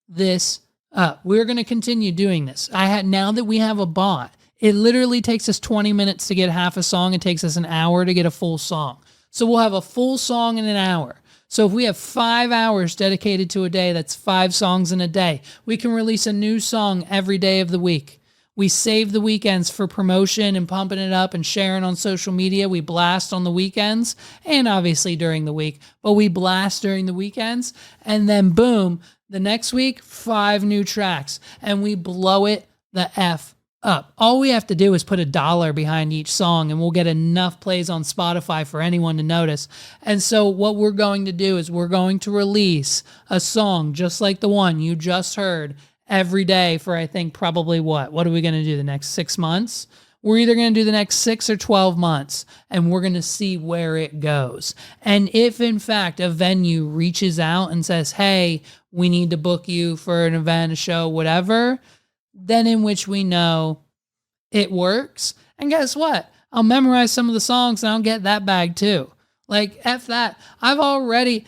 this up. We're going to continue doing this. Now that we have a bot, it literally takes us 20 minutes to get half a song. It takes us an hour to get a full song. So we'll have a full song in an hour. So if we have 5 hours dedicated to a day, that's 5 songs in a day. We can release a new song every day of the week. We save the weekends for promotion and pumping it up and sharing on social media. We blast on the weekends and obviously during the week, but we blast during the weekends. And then boom, the next week, 5 new tracks, and we blow it the F up. All we have to do is put $1 behind each song and we'll get enough plays on Spotify for anyone to notice. And so what we're going to do is we're going to release a song just like the one you just heard every day for, I think, probably what are we going to do the next 6 months? We're either going to do the next 6 or 12 months, and we're going to see where it goes. And if, in fact, a venue reaches out and says, hey, we need to book you for an event, a show, whatever, then in which we know it works. And guess what? I'll memorize some of the songs and I'll get that bag too. Like, F that. I've already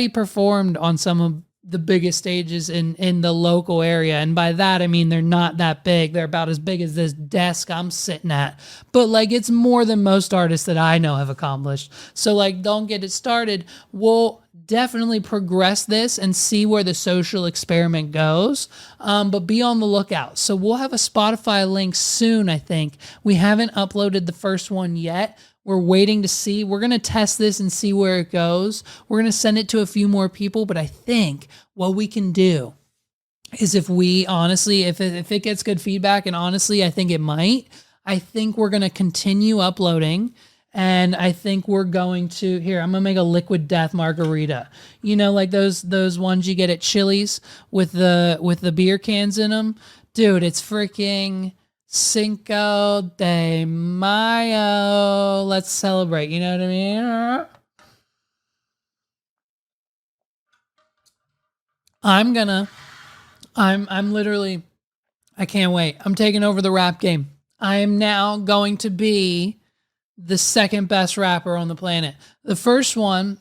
performed on some of the biggest stages in the local area. And by that, I mean, they're not that big. They're about as big as this desk I'm sitting at. But like, it's more than most artists that I know have accomplished. So like, don't get it started. We'll definitely progress this and see where the social experiment goes. But be on the lookout. So we'll have a Spotify link soon, I think. We haven't uploaded the first one yet. We're waiting to see. We're going to test this and see where it goes. We're going to send it to a few more people. But I think what we can do is if we honestly, if it gets good feedback, and honestly, I think it might, I think we're going to continue uploading. And I think we're going to, here, I'm going to make a liquid death margarita. You know, like those ones you get at Chili's with the beer cans in them. Dude, it's freaking Cinco de Mayo. Let's celebrate. You know what I mean? I'm literally, I can't wait. I'm taking over the rap game. I am now going to be the second best rapper on the planet. The first one,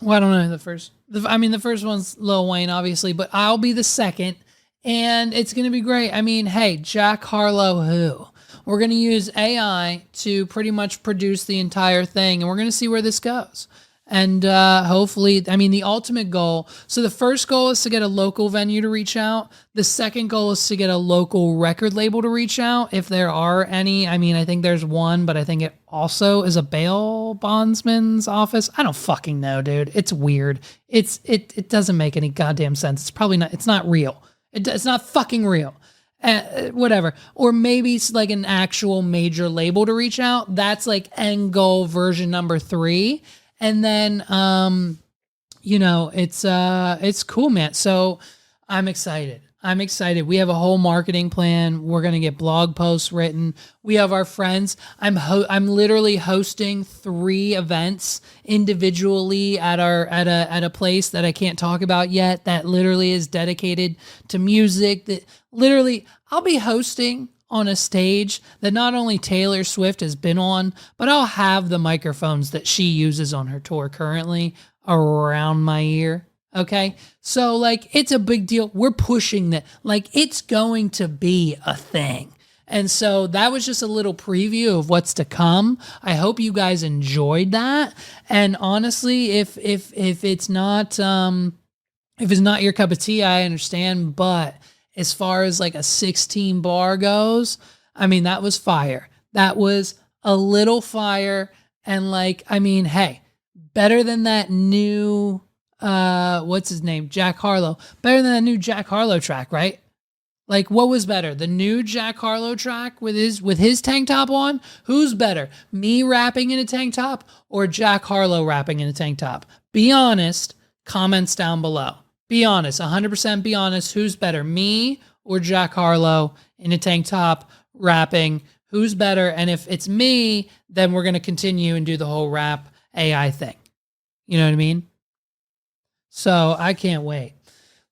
well, I don't know the first. The first one's Lil Wayne, obviously, but I'll be the second. And it's going to be great. I mean, hey, Jack Harlow, who? We're going to use AI to pretty much produce the entire thing, and we're going to see where this goes. And hopefully, I mean, the ultimate goal. So the first goal is to get a local venue to reach out. The second goal is to get a local record label to reach out, if there are any. I mean, I think there's one, but I think it also is a bail bondsman's office. I don't fucking know, dude. It's weird. It doesn't make any goddamn sense. It's probably not. It's not real. It's not fucking real. Whatever. Or maybe it's like an actual major label to reach out. That's like end goal version number 3. And then, it's cool, man. So I'm excited. We have a whole marketing plan. We're going to get blog posts written. We have our friends. I'm literally hosting 3 events individually at a place that I can't talk about yet, that literally is dedicated to music. That literally I'll be hosting on a stage that not only Taylor Swift has been on, but I'll have the microphones that she uses on her tour currently around my ear. Okay. So like, it's a big deal. We're pushing that. Like, it's going to be a thing. And so that was just a little preview of what's to come. I hope you guys enjoyed that. And honestly, if it's not your cup of tea, I understand. But as far as like a 16 bar goes, I mean, that was fire. That was a little fire. And like, I mean, hey, better than that new, what's his name? Jack Harlow. Better than that new Jack Harlow track, right? Like, what was better? The new Jack Harlow track with his tank top on? Who's better? Me rapping in a tank top or Jack Harlow rapping in a tank top? Be honest. Comments down below. Be honest. 100% be honest. Who's better? Me or Jack Harlow in a tank top rapping? Who's better? And if it's me, then we're going to continue and do the whole rap AI thing. You know what I mean? So I can't wait.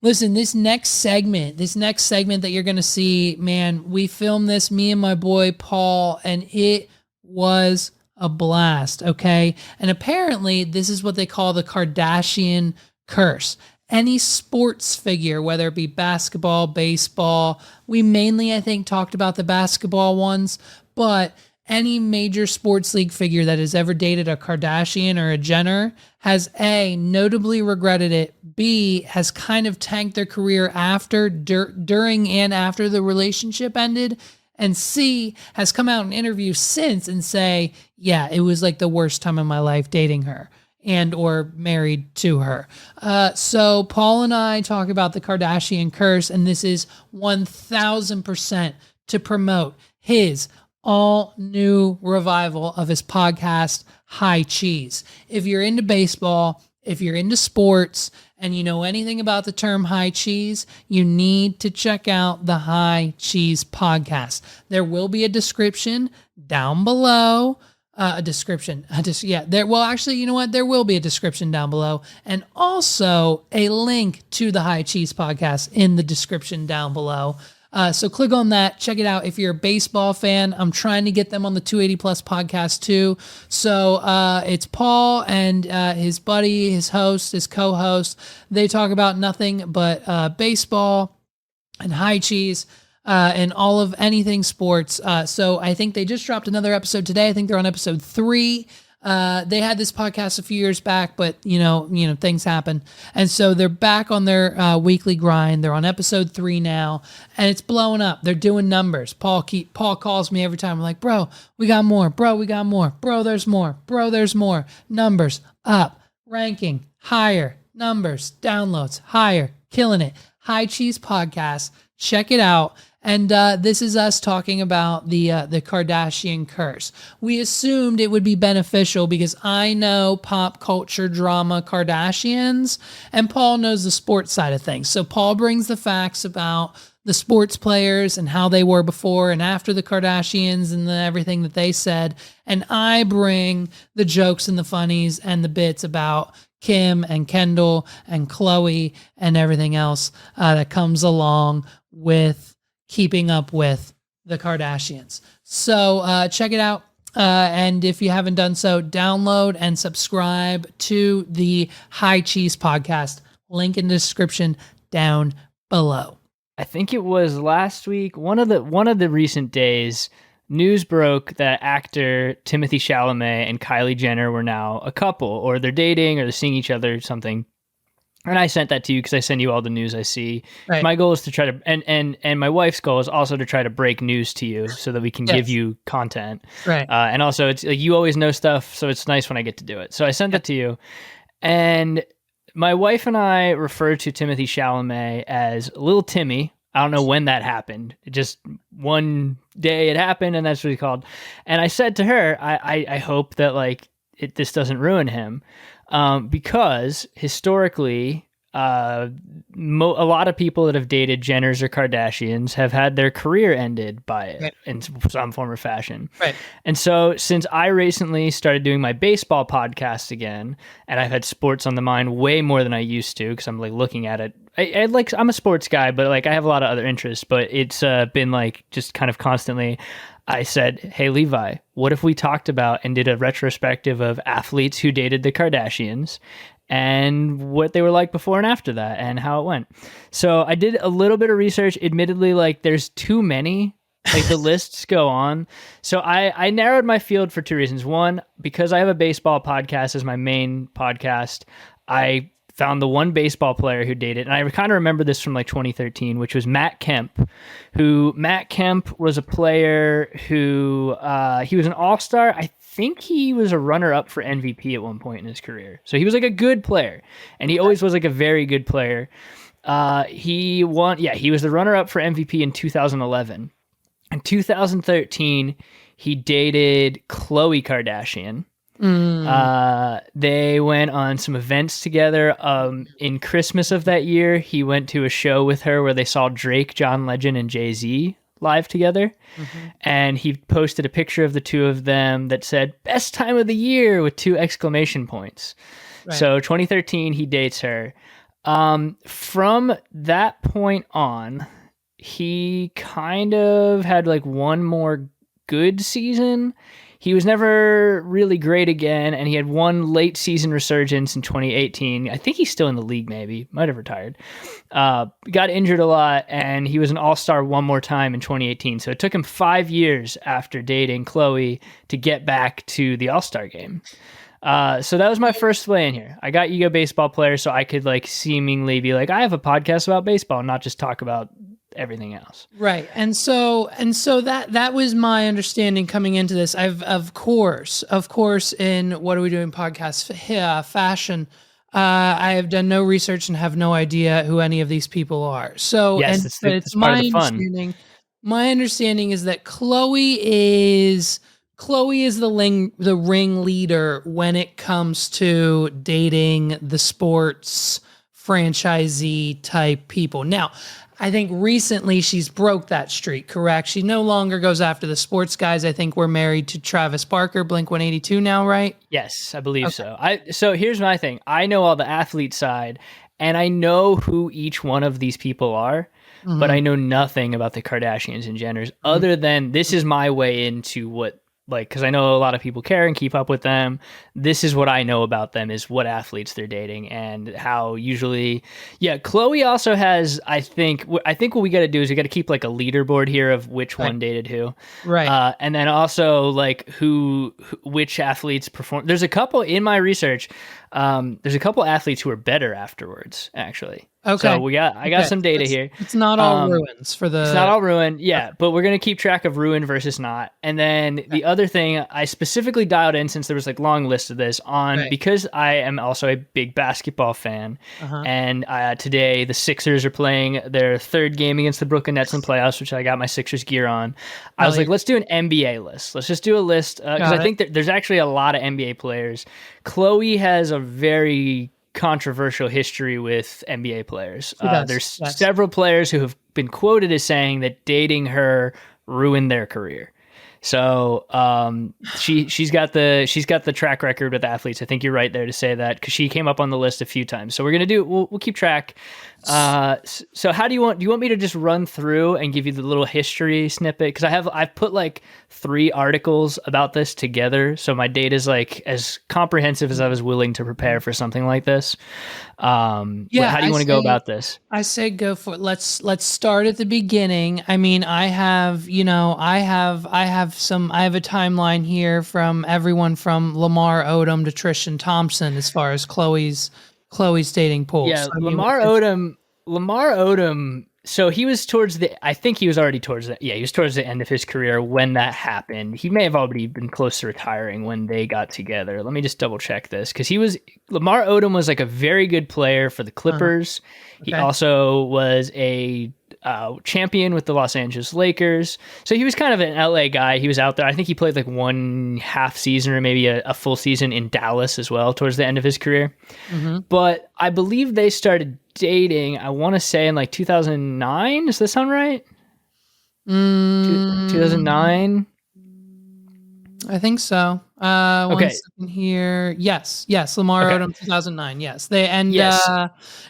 Listen, this next segment that you're going to see, man, we filmed this, me and my boy Paul, and it was a blast, okay? And apparently this is what they call the Kardashian curse. Any sports figure, whether it be basketball, baseball, we mainly, I think, talked about the basketball ones, but any major sports league figure that has ever dated a Kardashian or a Jenner has A, notably regretted it, B, has kind of tanked their career during and after the relationship ended, and C, has come out in interviews since and say, yeah, it was like the worst time of my life dating her. and or married to her. So Paul and I talk about the Kardashian curse, and this is 1000% to promote his all new revival of his podcast, High Cheese. If you're into baseball, if you're into sports, and you know anything about the term high cheese, you need to check out the High Cheese podcast. There will be a description down below. There will be a description down below, and also a link to the High Cheese podcast in the description down below. So click on that, check it out. If you're a baseball fan, I'm trying to get them on the 280 Plus podcast too. So it's Paul and his buddy, his host, his co-host. They talk about nothing but baseball and high cheese. And all of anything sports. So I think they just dropped another episode today. I think they're on episode 3. They had this podcast a few years back, but you know, things happen. And so they're back on their weekly grind. They're on episode 3 now, and it's blowing up. They're doing numbers. Paul calls me every time. I'm like, bro, we got more. Bro, we got more. Bro, there's more. Bro, there's more. Numbers up, ranking higher, numbers, downloads higher, killing it. High Cheese Podcast. Check it out. And this is us talking about the Kardashian curse. We assumed it would be beneficial because I know pop culture drama Kardashians, and Paul knows the sports side of things. So Paul brings the facts about the sports players and how they were before and after the Kardashians and everything that they said. And I bring the jokes and the funnies and the bits about Kim and Kendall and Khloe and everything else that comes along with keeping up with the Kardashians. So check it out. And if you haven't done so, download and subscribe to the High Cheese Podcast. Link in the description down below. I think it was last week, one of the recent days, news broke that actor Timothy Chalamet and Kylie Jenner were now a couple, or they're dating, or they're seeing each other or something. And I sent that to you because I send you all the news I see. Right. My goal is to try to, and my wife's goal is also to try to break news to you so that we can give you content. Right. And also, it's like you always know stuff, so it's nice when I get to do it. So I sent that to you, and my wife and I refer to Timothy Chalamet as Little Timmy. I don't know when that happened. It just one day it happened, and that's what he called. And I said to her, I hope that this doesn't ruin him. Because historically, a lot of people that have dated Jenners or Kardashians have had their career ended by it in some form or fashion. Right. And so since I recently started doing my baseball podcast again, and I've had sports on the mind way more than I used to, because I'm looking at it. I'm a sports guy, but I have a lot of other interests, but it's been just kind of constantly. I said, hey, Levi, what if we talked about and did a retrospective of athletes who dated the Kardashians and what they were like before and after that and how it went? So I did a little bit of research. Admittedly, there's too many. The lists go on. So I narrowed my field for 2 reasons. One, because I have a baseball podcast as my main podcast, I found the one baseball player who dated, and I kind of remember this from 2013, which was Matt Kemp, Matt Kemp was a player who, he was an all-star. I think he was a runner-up for MVP at one point in his career. So he was a good player, and he always was a very good player. He was the runner-up for MVP in 2011. In 2013, he dated Khloe Kardashian. They went on some events together. In Christmas of that year, he went to a show with her where they saw Drake, John Legend, and Jay-Z live together. Mm-hmm. And he posted a picture of the two of them that said, best time of the year, with 2 exclamation points. Right. So 2013, he dates her. From that point on, he kind of had one more good season. He was never really great again, and he had one late season resurgence in 2018. I think he's still in the league, maybe. Might have retired. Got injured a lot, and he was an all-star one more time in 2018. So it took him 5 years after dating Khloe to get back to the all-star game. So that was my first play in here. I got Ego Baseball Player so I could seemingly be I have a podcast about baseball, not just talk about everything else. Right. And so that was my understanding coming into this. I've of course in What Are We Doing podcast fashion, I have done no research and have no idea who any of these people are. So Yes, it's part of the fun. My understanding is that Chloe is the ringleader when it comes to dating the sports franchisee type people. Now, I think recently she's broke that streak, correct? She no longer goes after the sports guys. I think we're married to Travis Barker, Blink-182 now, right? Yes, I believe so. So here's my thing. I know all the athlete side, and I know who each one of these people are, but I know nothing about the Kardashians and Jenners other than this is my way into what, like, because I know a lot of people care and keep up with them. This is what I know about them, is what athletes they're dating and how usually, Chloe also has, I think what we got to do is we got to keep like a leaderboard here of which one dated who. Right. And then also like which athletes perform. There's a couple in my research. There's a couple athletes who are better afterwards, actually. Okay. So I got some data here. It's not all ruins for the. It's not all ruin, but we're gonna keep track of ruin versus not. And then the other thing I specifically dialed in, since there was like long list of this on, because I am also a big basketball fan, and today the Sixers are playing their third game against the Brooklyn Nets in playoffs, which I got my Sixers gear on. I was like, let's do an NBA list. Let's just do a list because I think that there's actually a lot of NBA players. Chloe has a very controversial history with NBA players. There's several players who have been quoted as saying that dating her ruined their career. So she's got the track record with athletes. I think you're right there to say that, because she came up on the list a few times. So we'll keep track. So how do you want me to just run through and give you the little history snippet? Because I've put like 3 articles about this together, so my data is like as comprehensive as I was willing to prepare for something like this. How do you want to go about this? I say go for it. Let's start at the beginning. I mean, I have a timeline here from everyone from Lamar Odom to Tristan Thompson as far as Chloe's dating pool. Yeah, so, Lamar Odom. So he was towards the end of his career when that happened. He may have already been close to retiring when they got together. Let me just double check this, because Lamar Odom was like a very good player for the Clippers. Okay. He also was a champion with the Los Angeles Lakers. So he was kind of an LA guy. He was out there. I think he played like 1/2 season or maybe a full season in Dallas as well towards the end of his career. But I believe they started dating, I want to say in like 2009. Does this sound right? 2009? I think so. One second here. Yes. Lamar Odom, 2009. Yes, they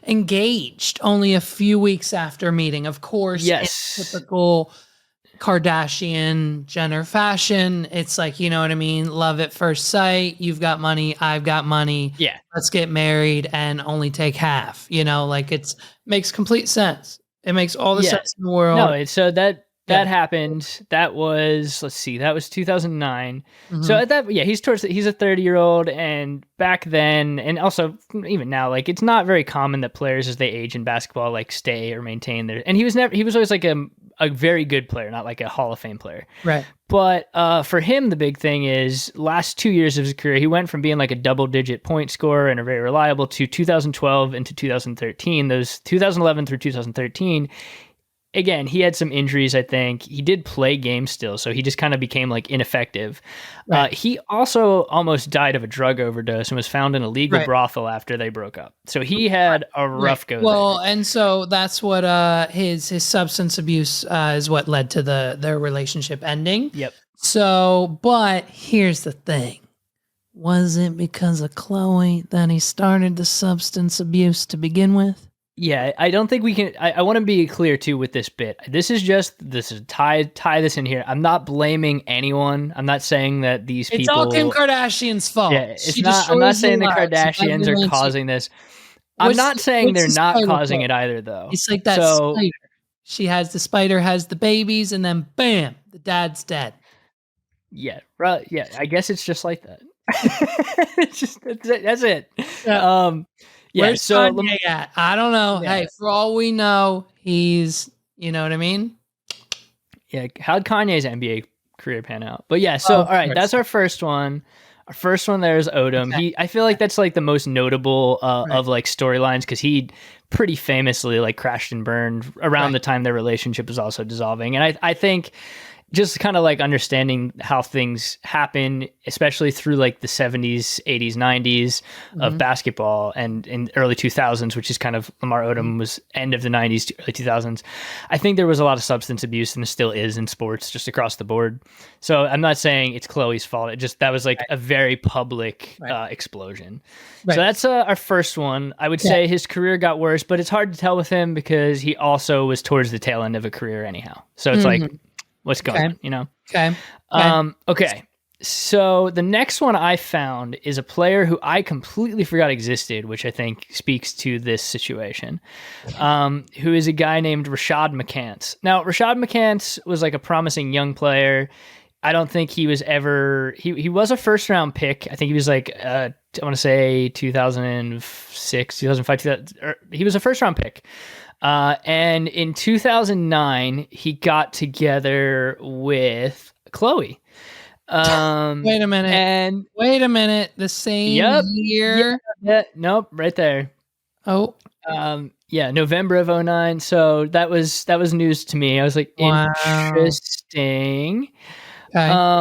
engaged only a few weeks after meeting. Of course, in typical Kardashian Jenner fashion, it's like, you know what I mean? Love at first sight. You've got money, I've got money. Yeah, let's get married and only take half. You know, like makes complete sense. It makes all the sense in the world. No, so that happened. That was, that was 2009. So at that, he's a 30-year-old, and back then, and also even now, like, it's not very common that players as they age in basketball, like, stay or maintain their, and he was always like a very good player, not like a Hall of Fame player. Right. But for him, the big thing is last 2 years of his career, he went from being like a double-digit point scorer and a very reliable to 2012 into 2013. Those 2011 through 2013, again, he had some injuries, I think. He did play games still, so he just kind of became like ineffective. Right. He also almost died of a drug overdose and was found in a legal brothel after they broke up. So he had a rough go. Well, and so that's what his substance abuse is what led to their relationship ending. Yep. So, but here's the thing. Was it because of Chloe that he started the substance abuse to begin with? Yeah, I don't think we can. I want to be clear too with this bit. This is tie this in here. I'm not blaming anyone. I'm not saying that these people. It's all Kim Kardashian's fault. Yeah, I'm not saying the Kardashians are causing this. I'm not saying they're not causing it either, though. It's like that spider. She has the spider, has the babies, and then bam, the dad's dead. Yeah, right. Yeah, I guess it's just like that. That's it. Yeah. Where's Kanye at? I don't know. Yeah. Hey, for all we know, he's You know what I mean? Yeah, how'd Kanye's NBA career pan out? But yeah, so all right, that's our first one. Our first one there is Odom. Okay. I feel like that's like the most notable of like storylines because he pretty famously like crashed and burned around the time their relationship was also dissolving. And I think just kind of like understanding how things happen, especially through like the 70s, 80s, 90s of basketball and in early 2000s, which is kind of Lamar Odom was end of the 90s to early 2000s. I think there was a lot of substance abuse and there still is in sports just across the board. So I'm not saying it's Chloe's fault. It just, that was like a very public explosion. Right. So that's our first one. I would say his career got worse, but it's hard to tell with him because he also was towards the tail end of a career anyhow. So it's like, what's going on, you know? Okay. Okay. So the next one I found is a player who I completely forgot existed, which I think speaks to this situation, who is a guy named Rashad McCants. Now, Rashad McCants was like a promising young player. I don't think he was ever... He was a first-round pick. I think he was like, I want to say 2006, 2005, he was a first-round pick. And in 2009, he got together with Chloe. Wait a minute. The same year? Yeah, nope, right there. Oh. November of 2009. So that was news to me. I was like, interesting. Okay.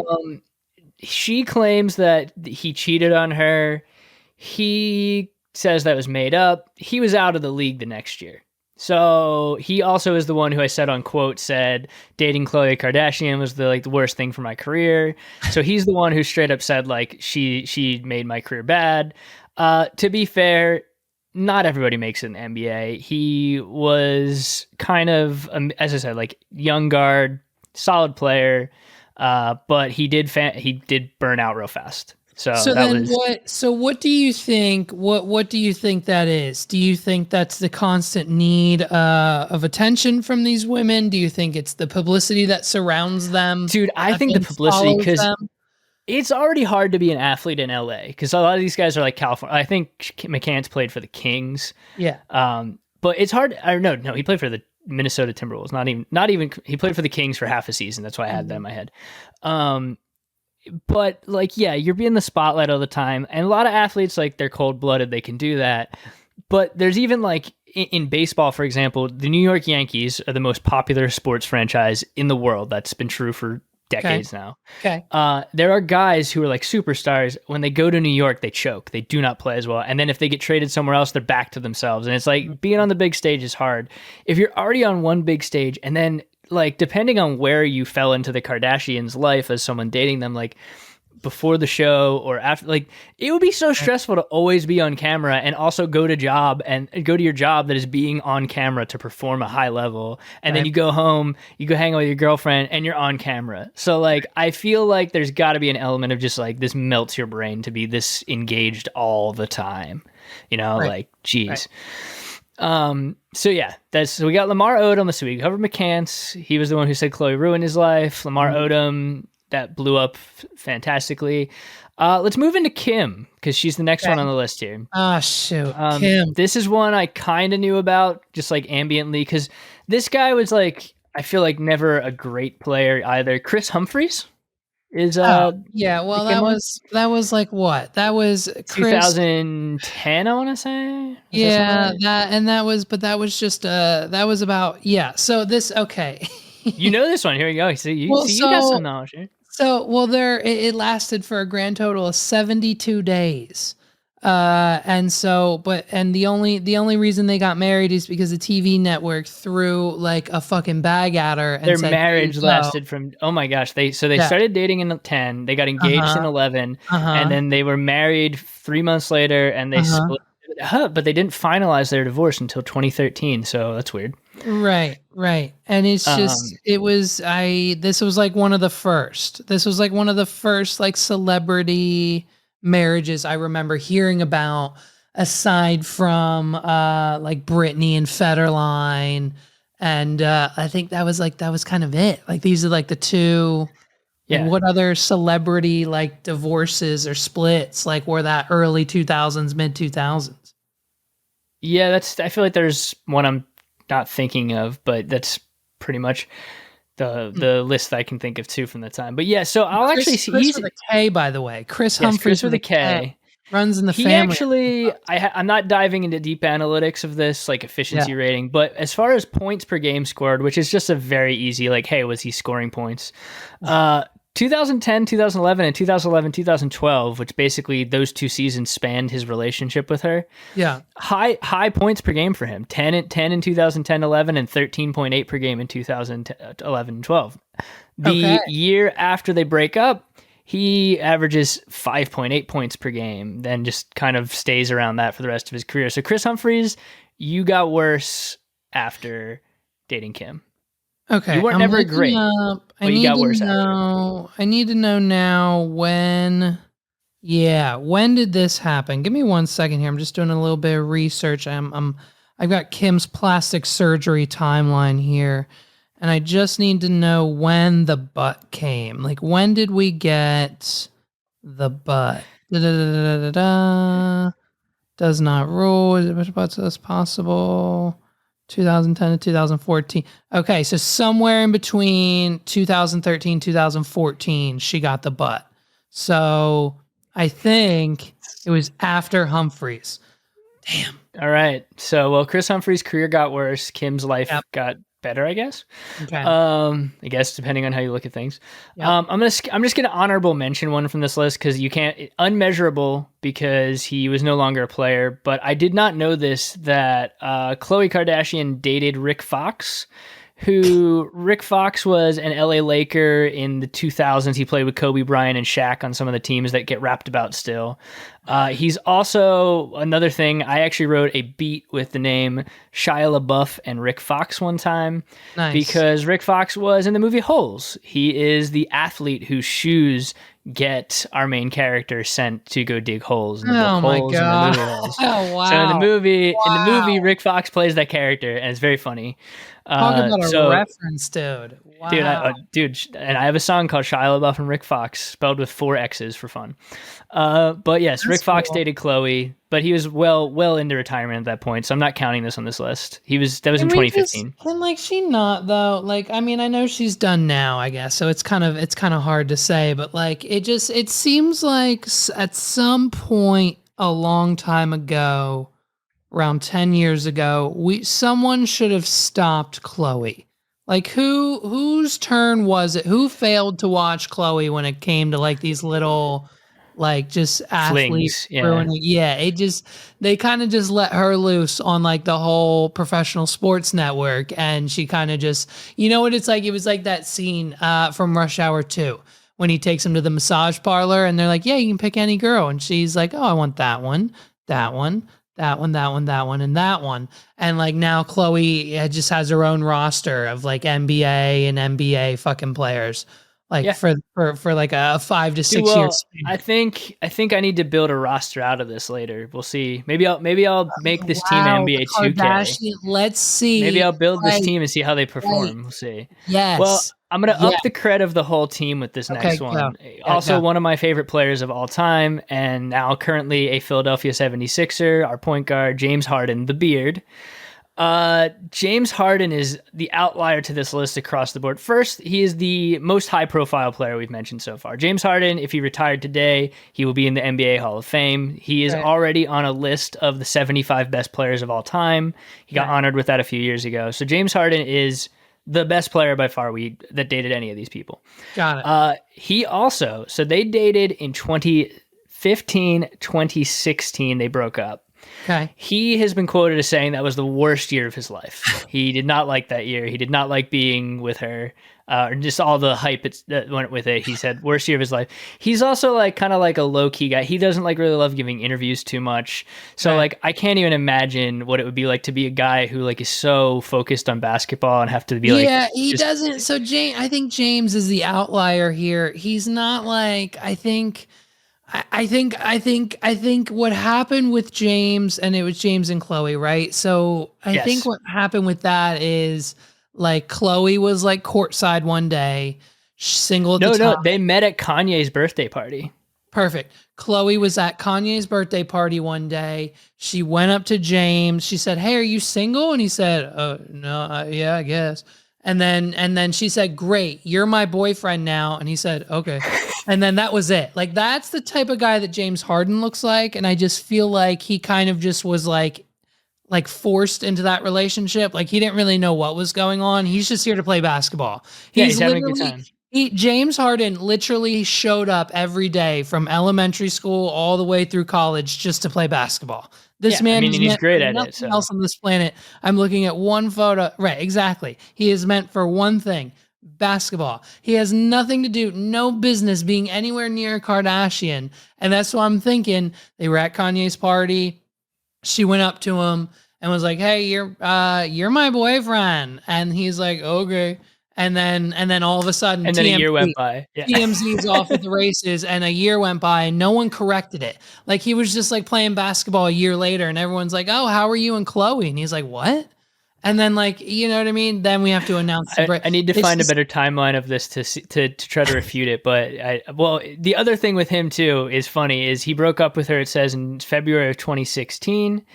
She claims that he cheated on her. He says that was made up. He was out of the league the next year. So he also is the one who I said on quote said dating Khloe Kardashian was the worst thing for my career. So he's the one who straight up said like she made my career bad. To be fair, not everybody makes it in the NBA. He was kind of as I said, like young guard, solid player, but he did burn out real fast. So what do you think? What do you think that is? Do you think that's the constant need of attention from these women? Do you think it's the publicity that surrounds them? Dude, I think the publicity, because it's already hard to be an athlete in LA because a lot of these guys are like California. I think McCants played for the Kings. Yeah. But it's hard. No, he played for the Minnesota Timberwolves. Not even. He played for the Kings for half a season. That's why I had that in my head. But like, yeah, you're being the spotlight all the time. And a lot of athletes, like they're cold blooded. They can do that. But there's even like in baseball, for example, the New York Yankees are the most popular sports franchise in the world. That's been true for decades now. Okay. There are guys who are like superstars. When they go to New York, they choke. They do not play as well. And then if they get traded somewhere else, they're back to themselves. And it's like being on the big stage is hard. If you're already on one big stage and then like, depending on where you fell into the Kardashians' life as someone dating them, like before the show or after, like it would be so stressful to always be on camera and also go to your job that is being on camera to perform a high level. And then you go home, you go hang out with your girlfriend and you're on camera. So like, I feel like there's gotta be an element of just like, this melts your brain to be this engaged all the time, you know, like, geez. So yeah, so we got Lamar Odom. So we covered McCants. He was the one who said Chloe ruined his life. Lamar Odom, that blew up fantastically. Let's move into Kim because she's the next one on the list here. Ah, shoot. Kim. This is one I kind of knew about just like ambiently because this guy was like, I feel like never a great player either. Chris Humphries is yeah, well that was like what? That was Chris, 2010, I want to say. Yeah, that was about so this okay. You know this one. Here you go. You got some knowledge here. So it lasted for a grand total of 72 days. And the only reason they got married is because the TV network threw like a fucking bag at her. And their marriage lasted from, oh my gosh. They started dating in 10, they got engaged in 11, and then they were married 3 months later and they split. But they didn't finalize their divorce until 2013. So that's weird. Right. And it's just, this was like one of the first like celebrity marriages I remember hearing about, aside from like Britney and Federline, and I think that was kind of it. Like these are like the two. Yeah. What other celebrity like divorces or splits like were that early 2000s, mid 2000s? Yeah, I feel like there's one I'm not thinking of, but that's pretty much the list that I can think of too from the time. But yeah, so I'll Chris, actually see. Chris with a K, by the way. Chris Humphreys Chris with a K. Runs in the he family. Actually, I'm not diving into deep analytics of this, like efficiency rating, but as far as points per game scored, which is just a very easy, like, hey, was he scoring points? 2010, 2011, and 2011, 2012, which basically those 2 seasons spanned his relationship with her. Yeah. High points per game for him. 10 in 2010-11 and 13.8 per game in 2011-12. The year after they break up, he averages 5.8 points per game, then just kind of stays around that for the rest of his career. So Chris Humphreys, you got worse after dating Kim. Okay. You weren't never great, but you got worse after. I need to know now when did this happen? Give me 1 second here. I'm just doing a little bit of research. I've got Kim's plastic surgery timeline here, and I just need to know when the butt came. Like, when did we get the butt? Does not rule. Is it which butts is possible? 2010 to 2014. Okay, so somewhere in between 2013, 2014, she got the butt. So I think it was after Humphreys. Damn. All right. So, well, Chris Humphreys' career got worse. Kim's life got better, I guess. Okay. I guess depending on how you look at things. Yep. I'm just gonna honorable mention one from this list because you can't unmeasurable because he was no longer a player. But I did not know this that Khloe Kardashian dated Rick Fox. Rick Fox was an LA Laker in the 2000s. He played with Kobe Bryant and Shaq on some of the teams that get rapped about still. He's also, another thing, I actually wrote a beat with the name Shia LaBeouf and Rick Fox one time. Nice. Because Rick Fox was in the movie Holes. He is the athlete whose shoes get our main character sent to go dig holes in the book Holes in the movie Holes. Oh, wow. So in the movie, Rick Fox plays that character, and it's very funny. Talk about a reference, dude. Wow. Dude, and I have a song called Shia LaBeouf and Rick Fox, spelled with 4 X's for fun. But yes, Rick Fox dated Khloe, but he was well into retirement at that point, so I'm not counting this on this list. That was in 2015. And like, she not though. Like, I mean, I know she's done now, I guess, so it's kind of hard to say, but like, it seems like at some point a long time ago, around 10 years ago, someone should have stopped Khloe. Like, whose turn was it? Who failed to watch Khloe when it came to like these little, like, just athletes ruining? Yeah, they kind of just let her loose on like the whole professional sports network, and she kind of just, you know what it's like? It was like that scene from Rush Hour 2 when he takes him to the massage parlor, and they're like, "Yeah, you can pick any girl," and she's like, "Oh, I want that one, that one." That one, and that one. And like now Khloe just has her own roster of like NBA and NBA fucking players. Like for like a 5 to 6 years. I think I need to build a roster out of this later. We'll see. Maybe I'll make this team NBA 2K. Let's see. Maybe I'll build this team and see how they perform. We'll see. Yes. Well, I'm going to up the cred of the whole team with this next one. Also, one of my favorite players of all time, and now currently a Philadelphia 76er, our point guard, James Harden, the beard. James Harden is the outlier to this list across the board. First, he is the most high-profile player we've mentioned so far. James Harden, if he retired today, he will be in the NBA Hall of Fame. He is already on a list of the 75 best players of all time. He got honored with that a few years ago. So James Harden is the best player by far that dated any of these people. Got it. He also, so they dated in 2015, 2016, they broke up. Okay. He has been quoted as saying that was the worst year of his life. He did not like that year. He did not like being with her. Just all the hype that went with it. He said worst year of his life. He's also like kind of like a low key guy. He doesn't like really love giving interviews too much. So like I can't even imagine what it would be like to be a guy who like is so focused on basketball and have to be like. Yeah, he doesn't. So I think James is the outlier here. He's not like, I think what happened with James, and it was James and Khloe, right? So I think what happened with that is like Khloe was like courtside one day, single at the time. No, they met at Kanye's birthday party. Perfect. Khloe was at Kanye's birthday party one day. She went up to James. She said, "Hey, are you single?" And he said, "No, yeah, I guess." And then she said, "Great, you're my boyfriend now." And he said, "Okay." And then that was it. Like, that's the type of guy that James Harden looks like. And I just feel like he kind of just was like forced into that relationship. Like, he didn't really know what was going on. He's just here to play basketball. He's having a good time. James Harden literally showed up every day from elementary school all the way through college just to play basketball. This man is he's great at nothing it. So. else on this planet. I'm looking at one photo. Right, exactly. He is meant for one thing: basketball. He has nothing to do, no business being anywhere near a Kardashian. And that's what I'm thinking. They were at Kanye's party. She went up to him and was like, "Hey, you're my boyfriend." And he's like, "Okay." And then all of a sudden, and then a year went by. Yeah. TMZ's off at the races, and a year went by, and no one corrected it. Like, he was just like playing basketball a year later, and everyone's like, "Oh, how are you and Chloe?" And he's like, "What?" And then, like, you know what I mean? Then we have to announce the break. I need to find a better timeline of this to try to refute it. But the other thing with him too is funny is he broke up with her, it says, in February of 2016.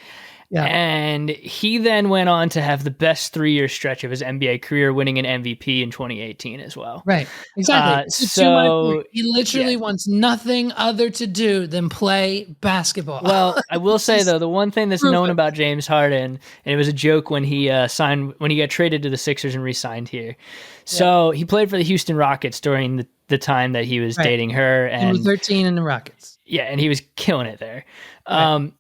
Yeah. And he then went on to have the best 3-year stretch of his NBA career, winning an MVP in 2018 as well. Right. Exactly. So he literally wants nothing other to do than play basketball. Well, I will say though, the one thing that's known about James Harden, and it was a joke when he got traded to the Sixers and re-signed here. So he played for the Houston Rockets during the time that he was dating her. And he was 13 in the Rockets. Yeah, and he was killing it there. And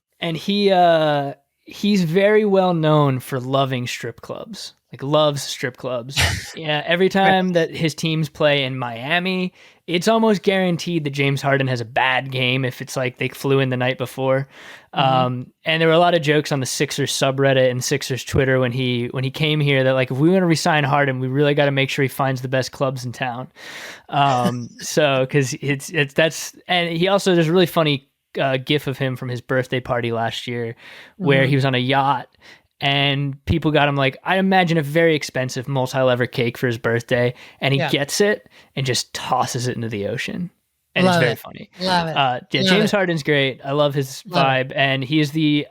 he's very well known for loving strip clubs, like loves strip clubs. Yeah, every time that his teams play in Miami, it's almost guaranteed that James Harden has a bad game if it's like they flew in the night before. And there were a lot of jokes on the Sixers subreddit and Sixers Twitter when he came here that, like, if we want to re-sign Harden, we really got to make sure he finds the best clubs in town. So because and he also, there's a really funny gif of him from his birthday party last year where he was on a yacht and people got him, like, I imagine, a very expensive multi-lever cake for his birthday, and he gets it and just tosses it into the ocean. And it's very funny. Love it. James Harden's great. I love his vibe, and he's the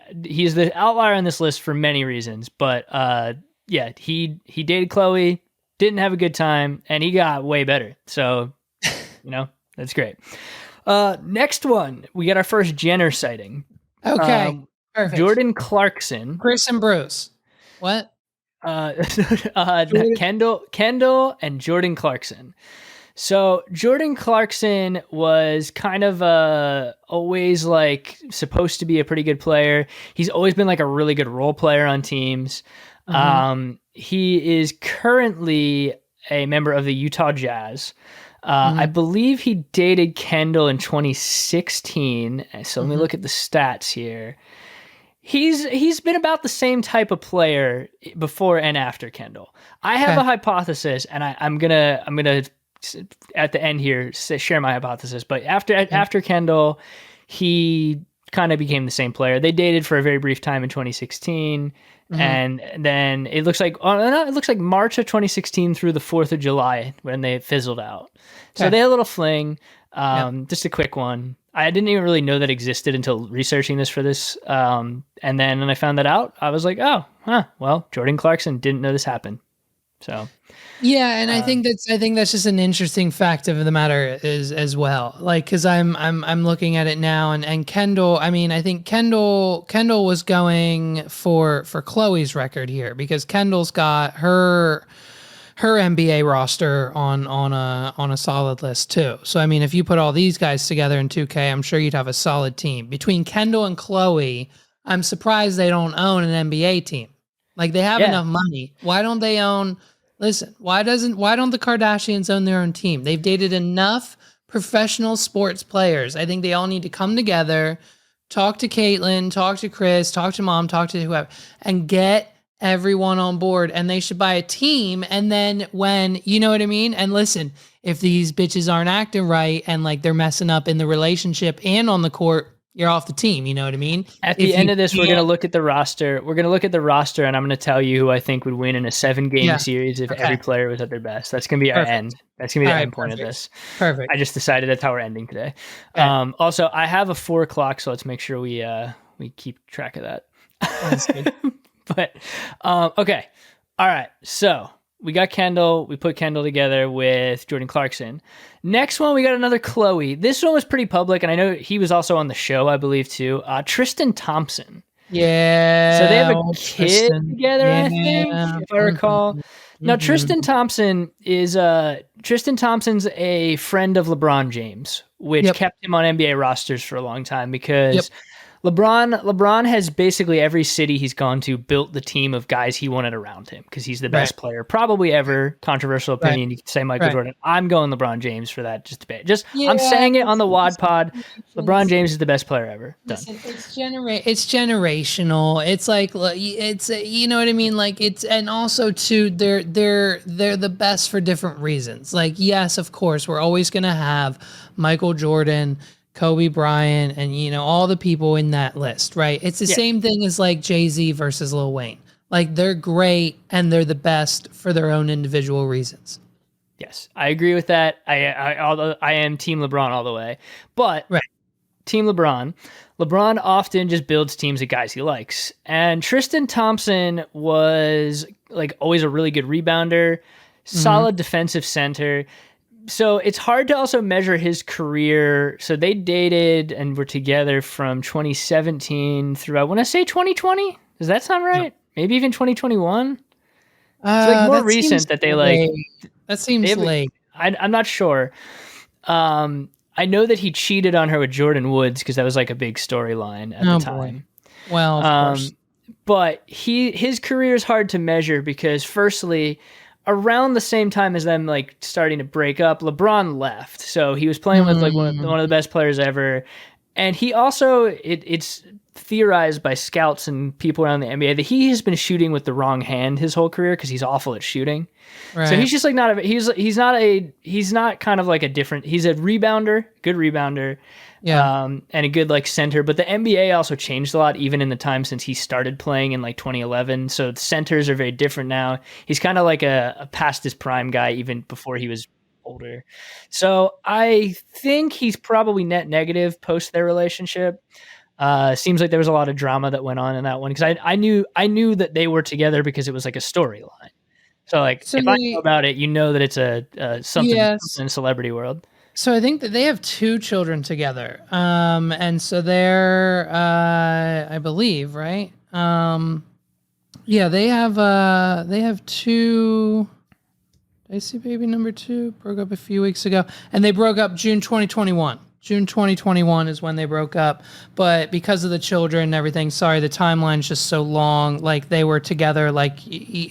outlier on this list for many reasons. But he dated Chloe, didn't have a good time, and he got way better. So, that's great. Next one, we got our first Jenner sighting. Okay, perfect. Jordan Clarkson, Chris and Bruce. What? Kendall and Jordan Clarkson. So Jordan Clarkson was kind of always like supposed to be a pretty good player. He's always been like a really good role player on teams. He is currently a member of the Utah Jazz. I believe he dated Kendall in 2016. So let me look at the stats here. He's been about the same type of player before and after Kendall. I have a hypothesis, and I'm gonna at the end here share my hypothesis. But after Kendall, he kind of became the same player. They dated for a very brief time in 2016. And then it looks like March of 2016 through the 4th of July when they fizzled out. So they had a little fling, just a quick one. I didn't even really know that existed until researching this for this. And then when I found that out, I was like, well, Jordan Clarkson didn't know this happened. So yeah, and I think that's just an interesting fact of the matter is as well. Like, because I'm looking at it now, and Kendall. I mean, I think Kendall was going for Chloe's record here, because Kendall's got her NBA roster on a solid list too. So I mean, if you put all these guys together in 2K, I'm sure you'd have a solid team. Between Kendall and Chloe, I'm surprised they don't own an NBA team. Like, they have enough money. Why don't they own? Listen, why don't the Kardashians own their own team? They've dated enough professional sports players. I think they all need to come together, talk to Caitlyn, talk to Chris, talk to mom, talk to whoever, and get everyone on board. And they should buy a team. And then when, you know what I mean? And listen, if these bitches aren't acting right and like they're messing up in the relationship and on the court, you're off the team. You know what I mean? At the end of this, we're going to look at the roster. We're going to look at the roster, and I'm going to tell you who I think would win in a 7-game series if every player was at their best. That's going to be our end. That's going to be the end point of this. Perfect. I just decided that's how we're ending today. Okay. Also, I have a 4 o'clock, so let's make sure we keep track of that. That's good. But okay. All right. So we got Kendall. We put Kendall together with Jordan Clarkson. Next one, we got another Chloe. This one was pretty public, and I know he was also on the show, I believe, too. Tristan Thompson. Yeah. So they have a kid Tristan. together, I think, if I recall. Now, Tristan Thompson's a friend of LeBron James, which kept him on NBA rosters for a long time because LeBron has basically every city he's gone to built the team of guys he wanted around him because he's the best player probably ever. Controversial opinion. You could say Michael Jordan. I'm going LeBron James for that just a bit. I'm saying it on the WOD pod. LeBron James is the best player ever. Done. Listen, it's generational. It's like it's you know what I mean. Like it's and also too they're the best for different reasons. Like yes, of course, we're always gonna have Michael Jordan, Kobe Bryant, and all the people in that list, right? It's the same thing as like Jay-Z versus Lil Wayne. Like they're great and they're the best for their own individual reasons. Yes, I agree with that. Although I am Team LeBron all the way, but Team LeBron. LeBron often just builds teams of guys he likes, and Tristan Thompson was like always a really good rebounder, solid defensive center. So it's hard to also measure his career. So they dated and were together from 2017 through, I want to say 2020. Does that sound right? No. Maybe even 2021. It's like more recent that they like. That seems late. I'm not sure. I know that he cheated on her with Jordan Woods because that was like a big storyline at the time. Boy. Well, of course. But his career is hard to measure because firstly, around the same time as them like starting to break up, LeBron left. So he was playing with like one of the best players ever. And he also, it's theorized by scouts and people around the NBA that he has been shooting with the wrong hand his whole career because he's awful at shooting. Right. So he's just like he's not kind of like a different, he's a rebounder, good rebounder. Yeah. And a good like center, but the NBA also changed a lot even in the time since he started playing in like 2011. So the centers are very different now. He's kind of like a past his prime guy even before he was older. So I think he's probably net negative post their relationship. Seems like there was a lot of drama that went on in that one because I knew that they were together because it was like a storyline. So like if I know about it, that it's a something in the celebrity world. So I think that they have 2 children together. And so they're, I believe, right? They have 2, did I see baby number 2? Broke up a few weeks ago. And they broke up June 2021. June 2021 is when they broke up. But because of the children and everything, sorry, the timeline's just so long. Like they were together like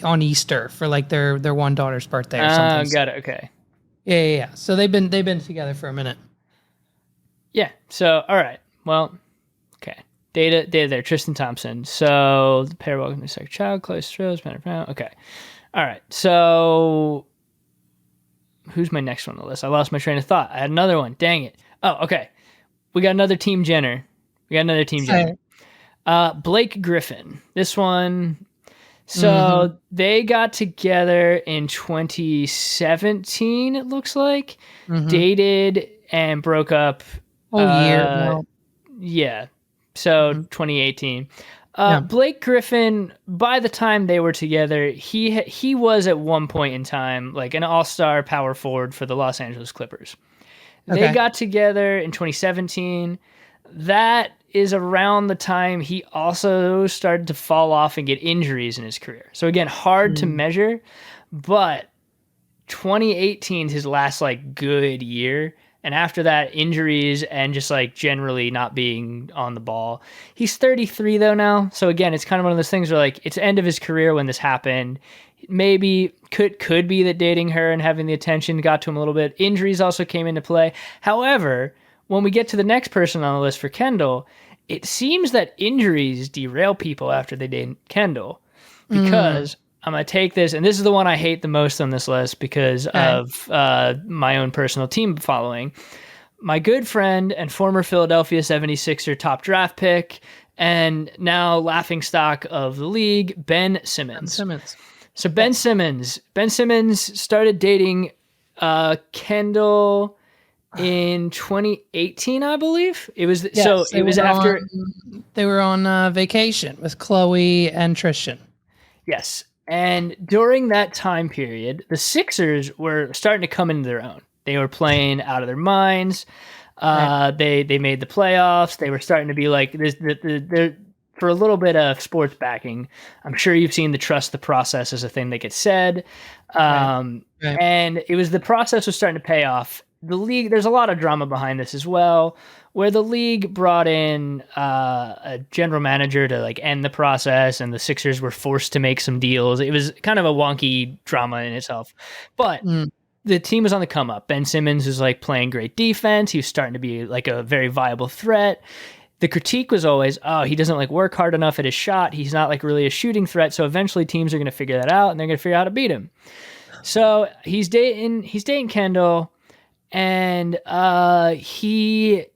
on Easter for like their one daughter's birthday or something. Got it. Okay. Yeah. So they've been together for a minute. Yeah. So all right. Well, okay. Data there. Tristan Thompson. So the pair welcomed their second child. Close throws. Okay. All right. So who's my next one on the list? I lost my train of thought. I had another one. Dang it. Oh, okay. We got another Team Jenner. Blake Griffin. This one. So they got together in 2017, it looks like. Dated and broke up. Yeah. So 2018. Blake Griffin, by the time they were together, he was at one point in time like an all-star power forward for the Los Angeles Clippers. Okay. They got together in 2017. That is around the time he also started to fall off and get injuries in his career. So again, hard to measure, but 2018 is his last like good year. And after that, injuries and just like generally not being on the ball. He's 33 though now. So again, it's kind of one of those things where like it's the end of his career when this happened. Maybe could be that dating her and having the attention got to him a little bit. Injuries also came into play. However, when we get to the next person on the list for Kendall, it seems that injuries derail people after they date Kendall because I'm going to take this, and this is the one I hate the most on this list because of my own personal team following. My good friend and former Philadelphia 76er top draft pick and now laughingstock of the league, Ben Simmons. So Ben Simmons started dating Kendall in 2018, I believe. It was after they were on vacation with Chloe and Tristan. Yes. And during that time period, the Sixers were starting to come into their own. They were playing out of their minds. They made the playoffs. They were starting to be like this. For a little bit of sports backing, I'm sure you've seen the trust the process as a thing that gets said. And it was the process was starting to pay off. The league, there's a lot of drama behind this as well, where the league brought in a general manager to like end the process, and the Sixers were forced to make some deals. It was kind of a wonky drama in itself, but the team was on the come up. Ben Simmons was like playing great defense. He was starting to be like a very viable threat. The critique was always, oh, he doesn't like work hard enough at his shot. He's not like really a shooting threat. So eventually teams are going to figure that out, and they're going to figure out how to beat him. So he's dating Kendall, and he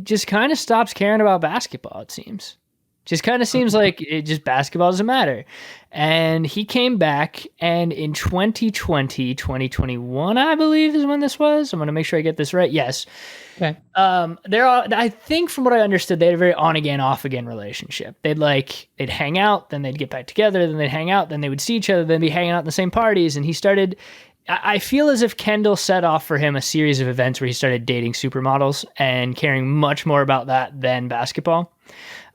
just kind of stops caring about basketball, it seems. Just kind of seems like basketball doesn't matter. And he came back, and in 2021, I believe is when this was. I'm going to make sure I get this right. Yes. Okay. I think from what I understood, they had a very on again, off again relationship. They'd hang out, then they'd get back together, then they'd hang out, then they would see each other, then be hanging out in the same parties. And he started, I feel as if Kendall set off for him a series of events where he started dating supermodels and caring much more about that than basketball.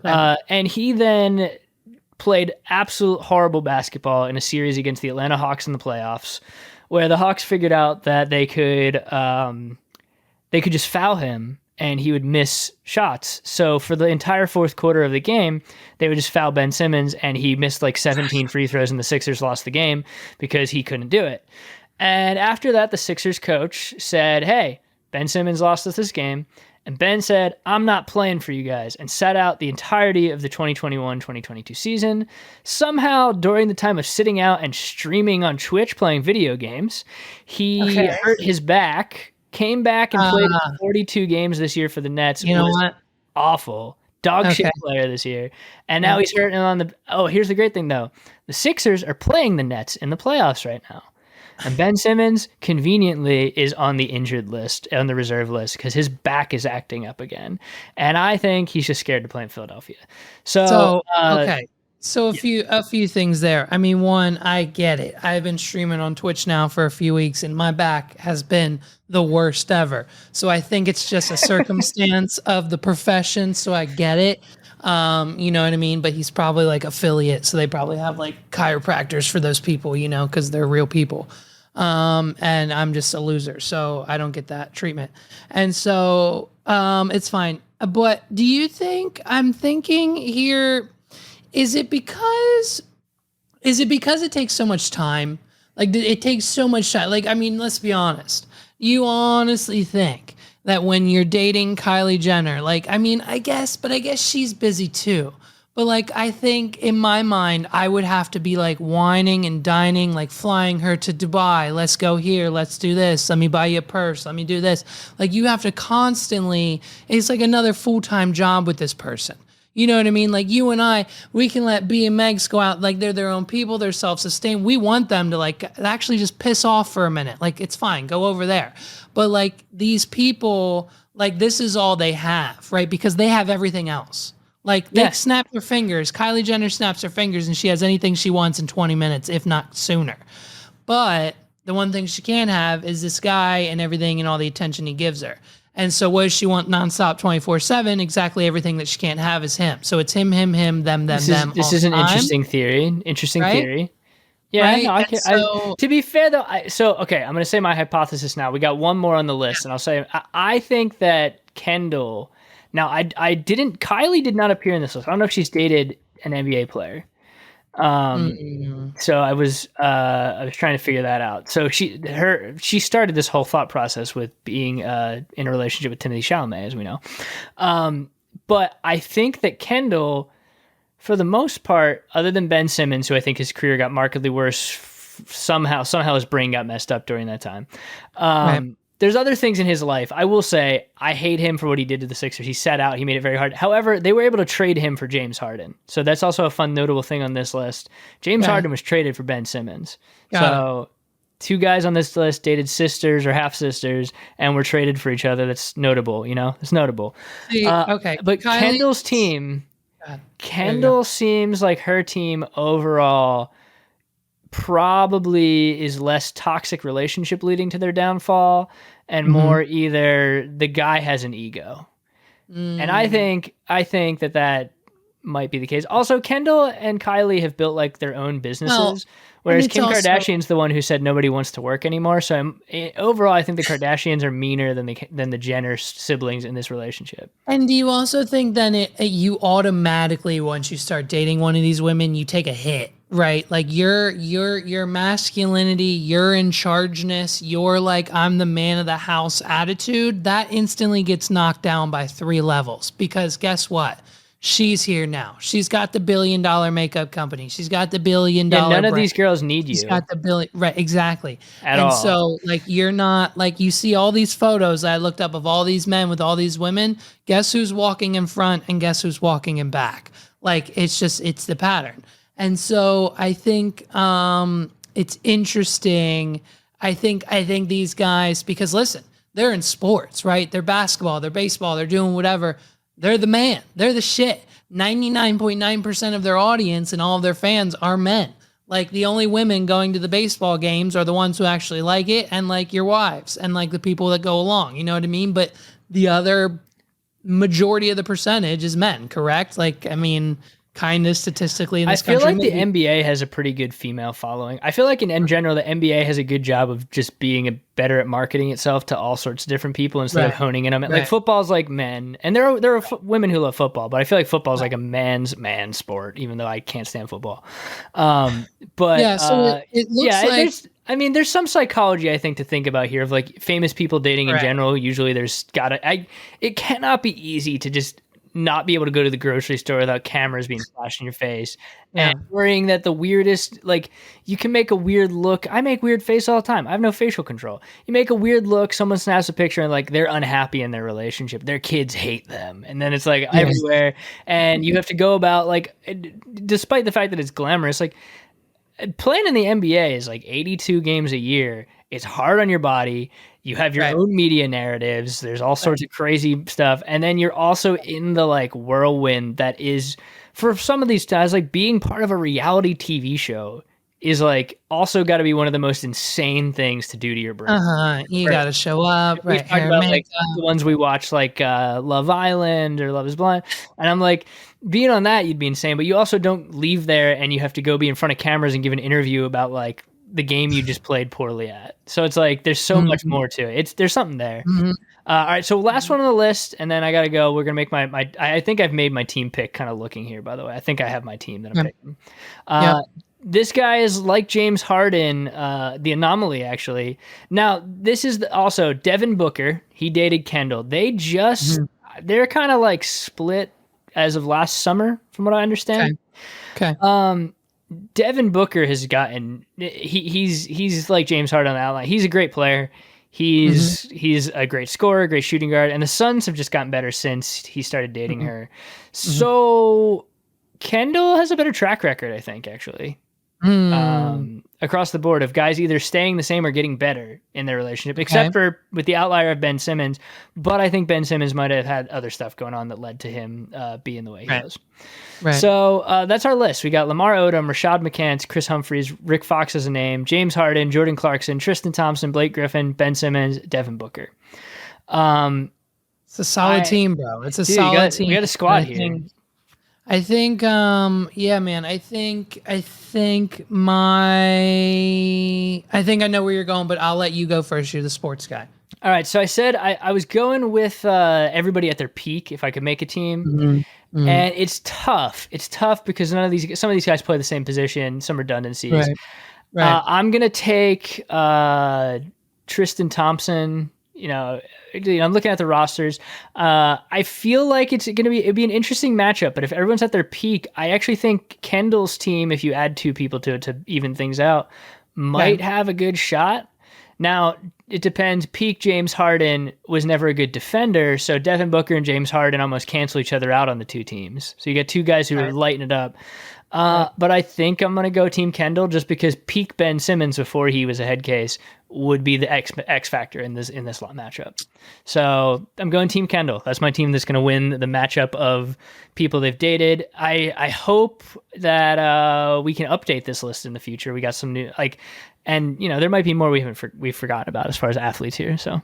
And he then played absolute horrible basketball in a series against the Atlanta Hawks in the playoffs, where the Hawks figured out that they could just foul him and he would miss shots. So for the entire fourth quarter of the game, they would just foul Ben Simmons, and he missed like 17 free throws, and the Sixers lost the game because he couldn't do it. And after that, the Sixers coach said, hey, Ben Simmons lost us this game. And Ben said, I'm not playing for you guys, and sat out the entirety of the 2021-2022 season. Somehow, during the time of sitting out and streaming on Twitch playing video games, he hurt his back, came back and played 42 games this year for the Nets. You know what? Awful. Dog shit player this year. And now he's hurting on the... Oh, here's the great thing, though. The Sixers are playing the Nets in the playoffs right now. And Ben Simmons, conveniently, is on the injured list, on the reserve list, because his back is acting up again. And I think he's just scared to play in Philadelphia. So a few things there. I mean, one, I get it. I've been streaming on Twitch now for a few weeks, and my back has been the worst ever. So I think it's just a circumstance of the profession, so I get it. You know what I mean? But he's probably like affiliate, so they probably have like chiropractors for those people, you know, because they're real people. And I'm just a loser, so I don't get that treatment. And so it's fine. But do you think, I'm thinking here, is it because it takes so much time? Like, it takes so much time. Like, I mean, let's be honest. You honestly think that when you're dating Kylie Jenner, like, I mean, I guess she's busy too. But like, I think in my mind, I would have to be like whining and dining, like flying her to Dubai. Let's go here. Let's do this. Let me buy you a purse. Let me do this. Like, you have to constantly, it's like another full-time job with this person. You know what I mean? Like, you and I, we can let B and Megs go out. Like, they're their own people. They're self-sustained. We want them to like actually just piss off for a minute. Like, it's fine. Go over there. But like, these people, like, this is all they have, right? Because they have everything else. Like, they snap their fingers. Kylie Jenner snaps her fingers and she has anything she wants in 20 minutes, if not sooner. But the one thing she can't have is this guy and everything and all the attention he gives her. And so what does she want nonstop 24/7? Exactly everything that she can't have is him. So it's him, them. This is an interesting theory. Theory. Yeah, right? No, to be fair though, I'm going to say my hypothesis now. We got one more on the list, and I'll say I think that Kendall. Now, Kylie did not appear in this list. I don't know if she's dated an NBA player. So I was trying to figure that out. So she started this whole thought process with being in a relationship with Timothée Chalamet, as we know. But I think that Kendall, for the most part, other than Ben Simmons, who I think his career got markedly worse, somehow his brain got messed up during that time. Right. There's other things in his life. I will say, I hate him for what he did to the Sixers. He sat out. He made it very hard. However, they were able to trade him for James Harden. So that's also a fun, notable thing on this list. James Harden was traded for Ben Simmons. Two guys on this list dated sisters or half-sisters and were traded for each other. That's notable, you know? It's notable. Okay. But Kendall's team, Kendall seems like her team overall probably is less toxic relationship leading to their downfall and more either the guy has an ego. And I think that might be the case. Also, Kendall and Kylie have built like their own businesses, whereas Kim Kardashian's the one who said nobody wants to work anymore. So overall, I think the Kardashians are meaner than the Jenner siblings in this relationship. And do you also think then you automatically, once you start dating one of these women, you take a hit, right? Like your masculinity, your in chargeness, your like I'm the man of the house attitude, that instantly gets knocked down by 3 levels. Because guess what? She's here now. She's got the $1 billion makeup company. She's got the $1 billion. Yeah, none of these girls need you. She's got the $1 billion, right? Exactly. At all. So, like, you're not like you see all these photos I looked up of all these men with all these women. Guess who's walking in front and guess who's walking in back? Like, it's the pattern. And so I think it's interesting. I think these guys, because listen, they're in sports, right? They're basketball, they're baseball, they're doing whatever. They're the man. They're the shit. 99.9% of their audience and all of their fans are men. Like the only women going to the baseball games are the ones who actually like it and like your wives and like the people that go along. You know what I mean? But the other majority of the percentage is men, correct? Like, I mean, kind of statistically in this country. I feel like the NBA has a pretty good female following. I feel like in general, the NBA has a good job of just being better at marketing itself to all sorts of different people instead of honing in on it. Like football's like men, and there are women who love football, but I feel like football's like a man sport, even though I can't stand football. But yeah, so it looks like there's some psychology I think to think about here of like famous people dating in general. Usually it cannot be easy to just not be able to go to the grocery store without cameras being flashed in your face and worrying that the weirdest, like you can make a weird look. I make weird face all the time. I have no facial control. You make a weird look, someone snaps a picture and like they're unhappy in their relationship. Their kids hate them. And then it's like everywhere. And you have to go about like, despite the fact that it's glamorous, like playing in the NBA is like 82 games a year. It's hard on your body. You have your own media narratives. There's all sorts of crazy stuff. And then you're also in the like whirlwind that is, for some of these guys, like being part of a reality TV show is like also got to be one of the most insane things to do to your brain. You got to show up. We've talked about like the ones we watch like Love Island or Love is Blind. And I'm like, being on that, you'd be insane. But you also don't leave there and you have to go be in front of cameras and give an interview about like the game you just played poorly at. So it's like there's so much more to it. There's something there. All right, so last one on the list, and then I gotta go. We're gonna make my I think I've made my team pick. Kind of looking here, by the way. I think I have my team that I'm picking. This guy is like James Harden, the anomaly actually. Now this is also Devin Booker. He dated Kendall. They just they're kind of like split as of last summer, from what I understand. Okay. Devin Booker has gotten he's like James Harden on the outline. He's a great player. He's a great scorer, great shooting guard, and the Suns have just gotten better since he started dating her. So Kendall has a better track record, I think, actually. Across the board of guys either staying the same or getting better in their relationship, except for with the outlier of Ben Simmons. But I think Ben Simmons might have had other stuff going on that led to him being the way he was. So that's our list. We got Lamar Odom, Rashad McCants, Chris Humphries, Rick Fox as a name, James Harden, Jordan Clarkson, Tristan Thompson, Blake Griffin, Ben Simmons, Devin Booker. It's a solid team, bro. It's a solid team. We got a squad here. I think, yeah, man. I think I know where you're going, but I'll let you go first. You're the sports guy. All right. So I said I was going with everybody at their peak if I could make a team, and it's tough. It's tough because some of these guys play the same position, some redundancies. Right. I'm gonna take Tristan Thompson. I'm looking at the rosters. I feel like it'd be an interesting matchup, but if everyone's at their peak, I actually think Kendall's team, if you add 2 people to it to even things out, might have a good shot. Now, it depends. Peak James Harden was never a good defender, so Devin Booker and James Harden almost cancel each other out on the 2 teams. So you got 2 guys who are lighting it up. But I think I'm going to go Team Kendall just because peak Ben Simmons before he was a head case would be the X factor in this matchup. So I'm going Team Kendall. That's my team that's going to win the matchup of people they've dated. I hope that we can update this list in the future. We got some new and there might be more we've forgotten about as far as athletes here. So.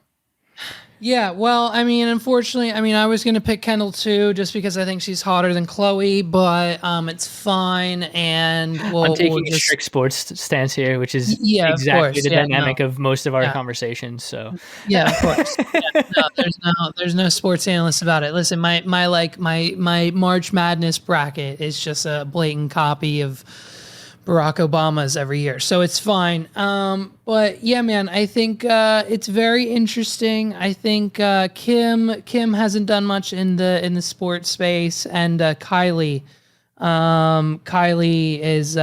Yeah, well, I mean, unfortunately, I was going to pick Kendall too, just because I think she's hotter than Chloe, but it's fine, and I'm taking a strict sports stance here, which is exactly the dynamic of most of our conversations. So yeah, of course. There's no sports analyst about it. Listen, my March Madness bracket is just a blatant copy of Barack Obama's every year, so it's fine. But yeah, man, I think it's very interesting. I think Kim hasn't done much in the sports space, and Kylie is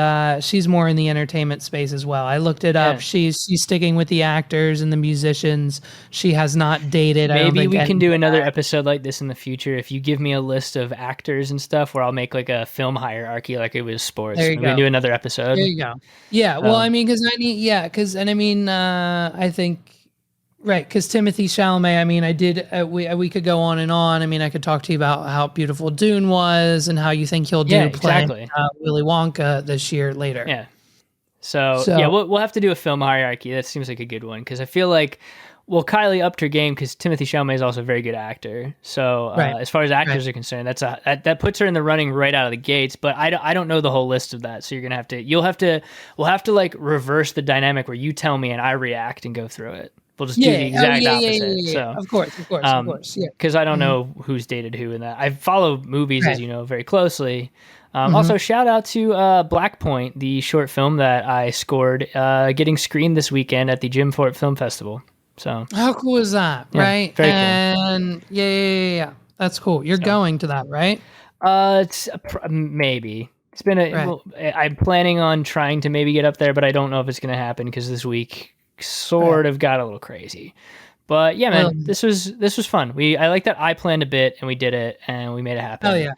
she's more in the entertainment space as well. I looked it up. She's sticking with the actors and the musicians. She has not dated. Maybe we can do another episode like this in the future. If you give me a list of actors and stuff, where I'll make like a film hierarchy like it was sports. There you go. We can do another episode. There you go. Yeah. Well, I mean, I think. Right, because Timothée Chalamet, I mean, we could go on and on. I mean, I could talk to you about how beautiful Dune was and how you think he'll do playing Willy Wonka this year later. Yeah. So yeah, we'll have to do a film hierarchy. That seems like a good one because I feel like, Kylie upped her game because Timothée Chalamet is also a very good actor. So as far as actors are concerned, that puts her in the running right out of the gates. But I don't know the whole list of that. So we'll have to like reverse the dynamic where you tell me and I react and go through it. We'll just do the exact opposite. Yeah. So, of course. Yeah. Because I don't know who's dated who in that. I follow movies, as you know, very closely. Also, shout out to Black Point, the short film that I scored, getting screened this weekend at the Jim Fort Film Festival. So how cool is that, right? Very cool. Yeah. That's cool. You're going to that, right? It's maybe. It's been I'm planning on trying to maybe get up there, but I don't know if it's going to happen because this week sort of got a little crazy. But yeah, man, this was fun. I like that I planned a bit and we did it and we made it happen. Oh yeah.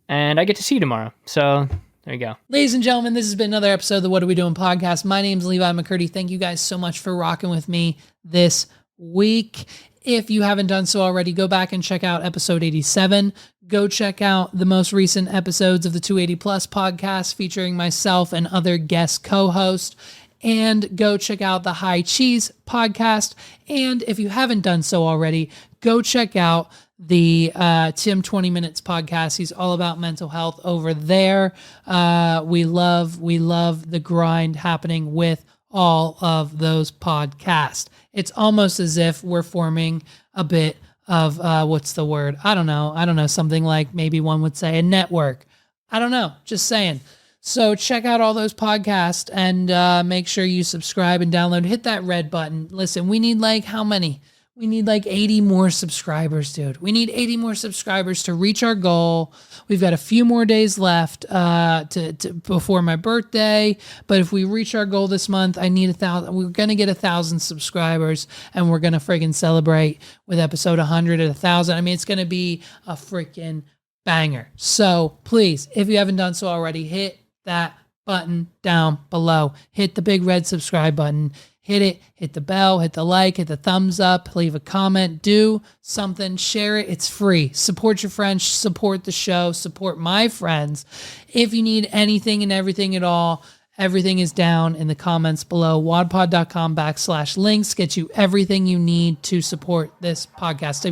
And I get to see you tomorrow. So there you go. Ladies and gentlemen, this has been another episode of the What Are We Doing podcast. My name's Levi McCurdy. Thank you guys so much for rocking with me this week. If you haven't done so already, go back and check out episode 87. Go check out the most recent episodes of the 280 Plus podcast featuring myself and other guest co-hosts. And go check out the High Cheese podcast. And if you haven't done so already, go check out the Tim 20 Minutes podcast. He's all about mental health over there. We love the grind happening with all of those podcasts. It's almost as if we're forming a bit of what's the word? I don't know. Something like maybe one would say a network. I don't know. Just saying. So check out all those podcasts and make sure you subscribe and download. Hit that red button. Listen, we need how many? We need 80 more subscribers, dude. We need 80 more subscribers to reach our goal. We've got a few more days left to before my birthday. But if we reach our goal this month, I need 1,000. We're going to get 1,000 subscribers and we're going to friggin' celebrate with episode 100 at 1,000. I mean, it's going to be a freaking banger. So please, if you haven't done so already, hit that button down below. Hit the big red subscribe button. Hit it, hit the bell, hit the like, hit the thumbs up, leave a comment, do something, share it. It's free. Support your friends, support the show, support my friends. If you need anything and everything at all, everything is down in the comments below. wadpod.com/links gets you everything you need to support this podcast.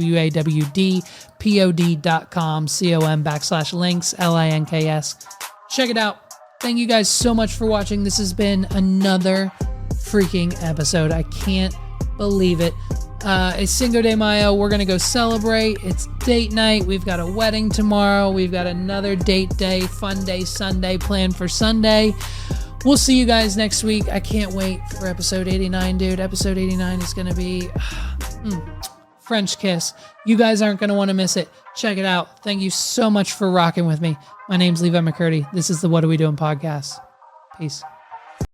wadpod.com/links, LINKS. Check it out. Thank you guys so much for watching. This has been another freaking episode. I can't believe it. It's Cinco de Mayo. We're going to go celebrate. It's date night. We've got a wedding tomorrow. We've got another date day, fun day, Sunday planned for Sunday. We'll see you guys next week. I can't wait for episode 89, dude. Episode 89 is going to be French kiss. You guys aren't going to want to miss it. Check it out. Thank you so much for rocking with me. My name's Levi McCurdy. This is the What Are We Doing podcast. Peace.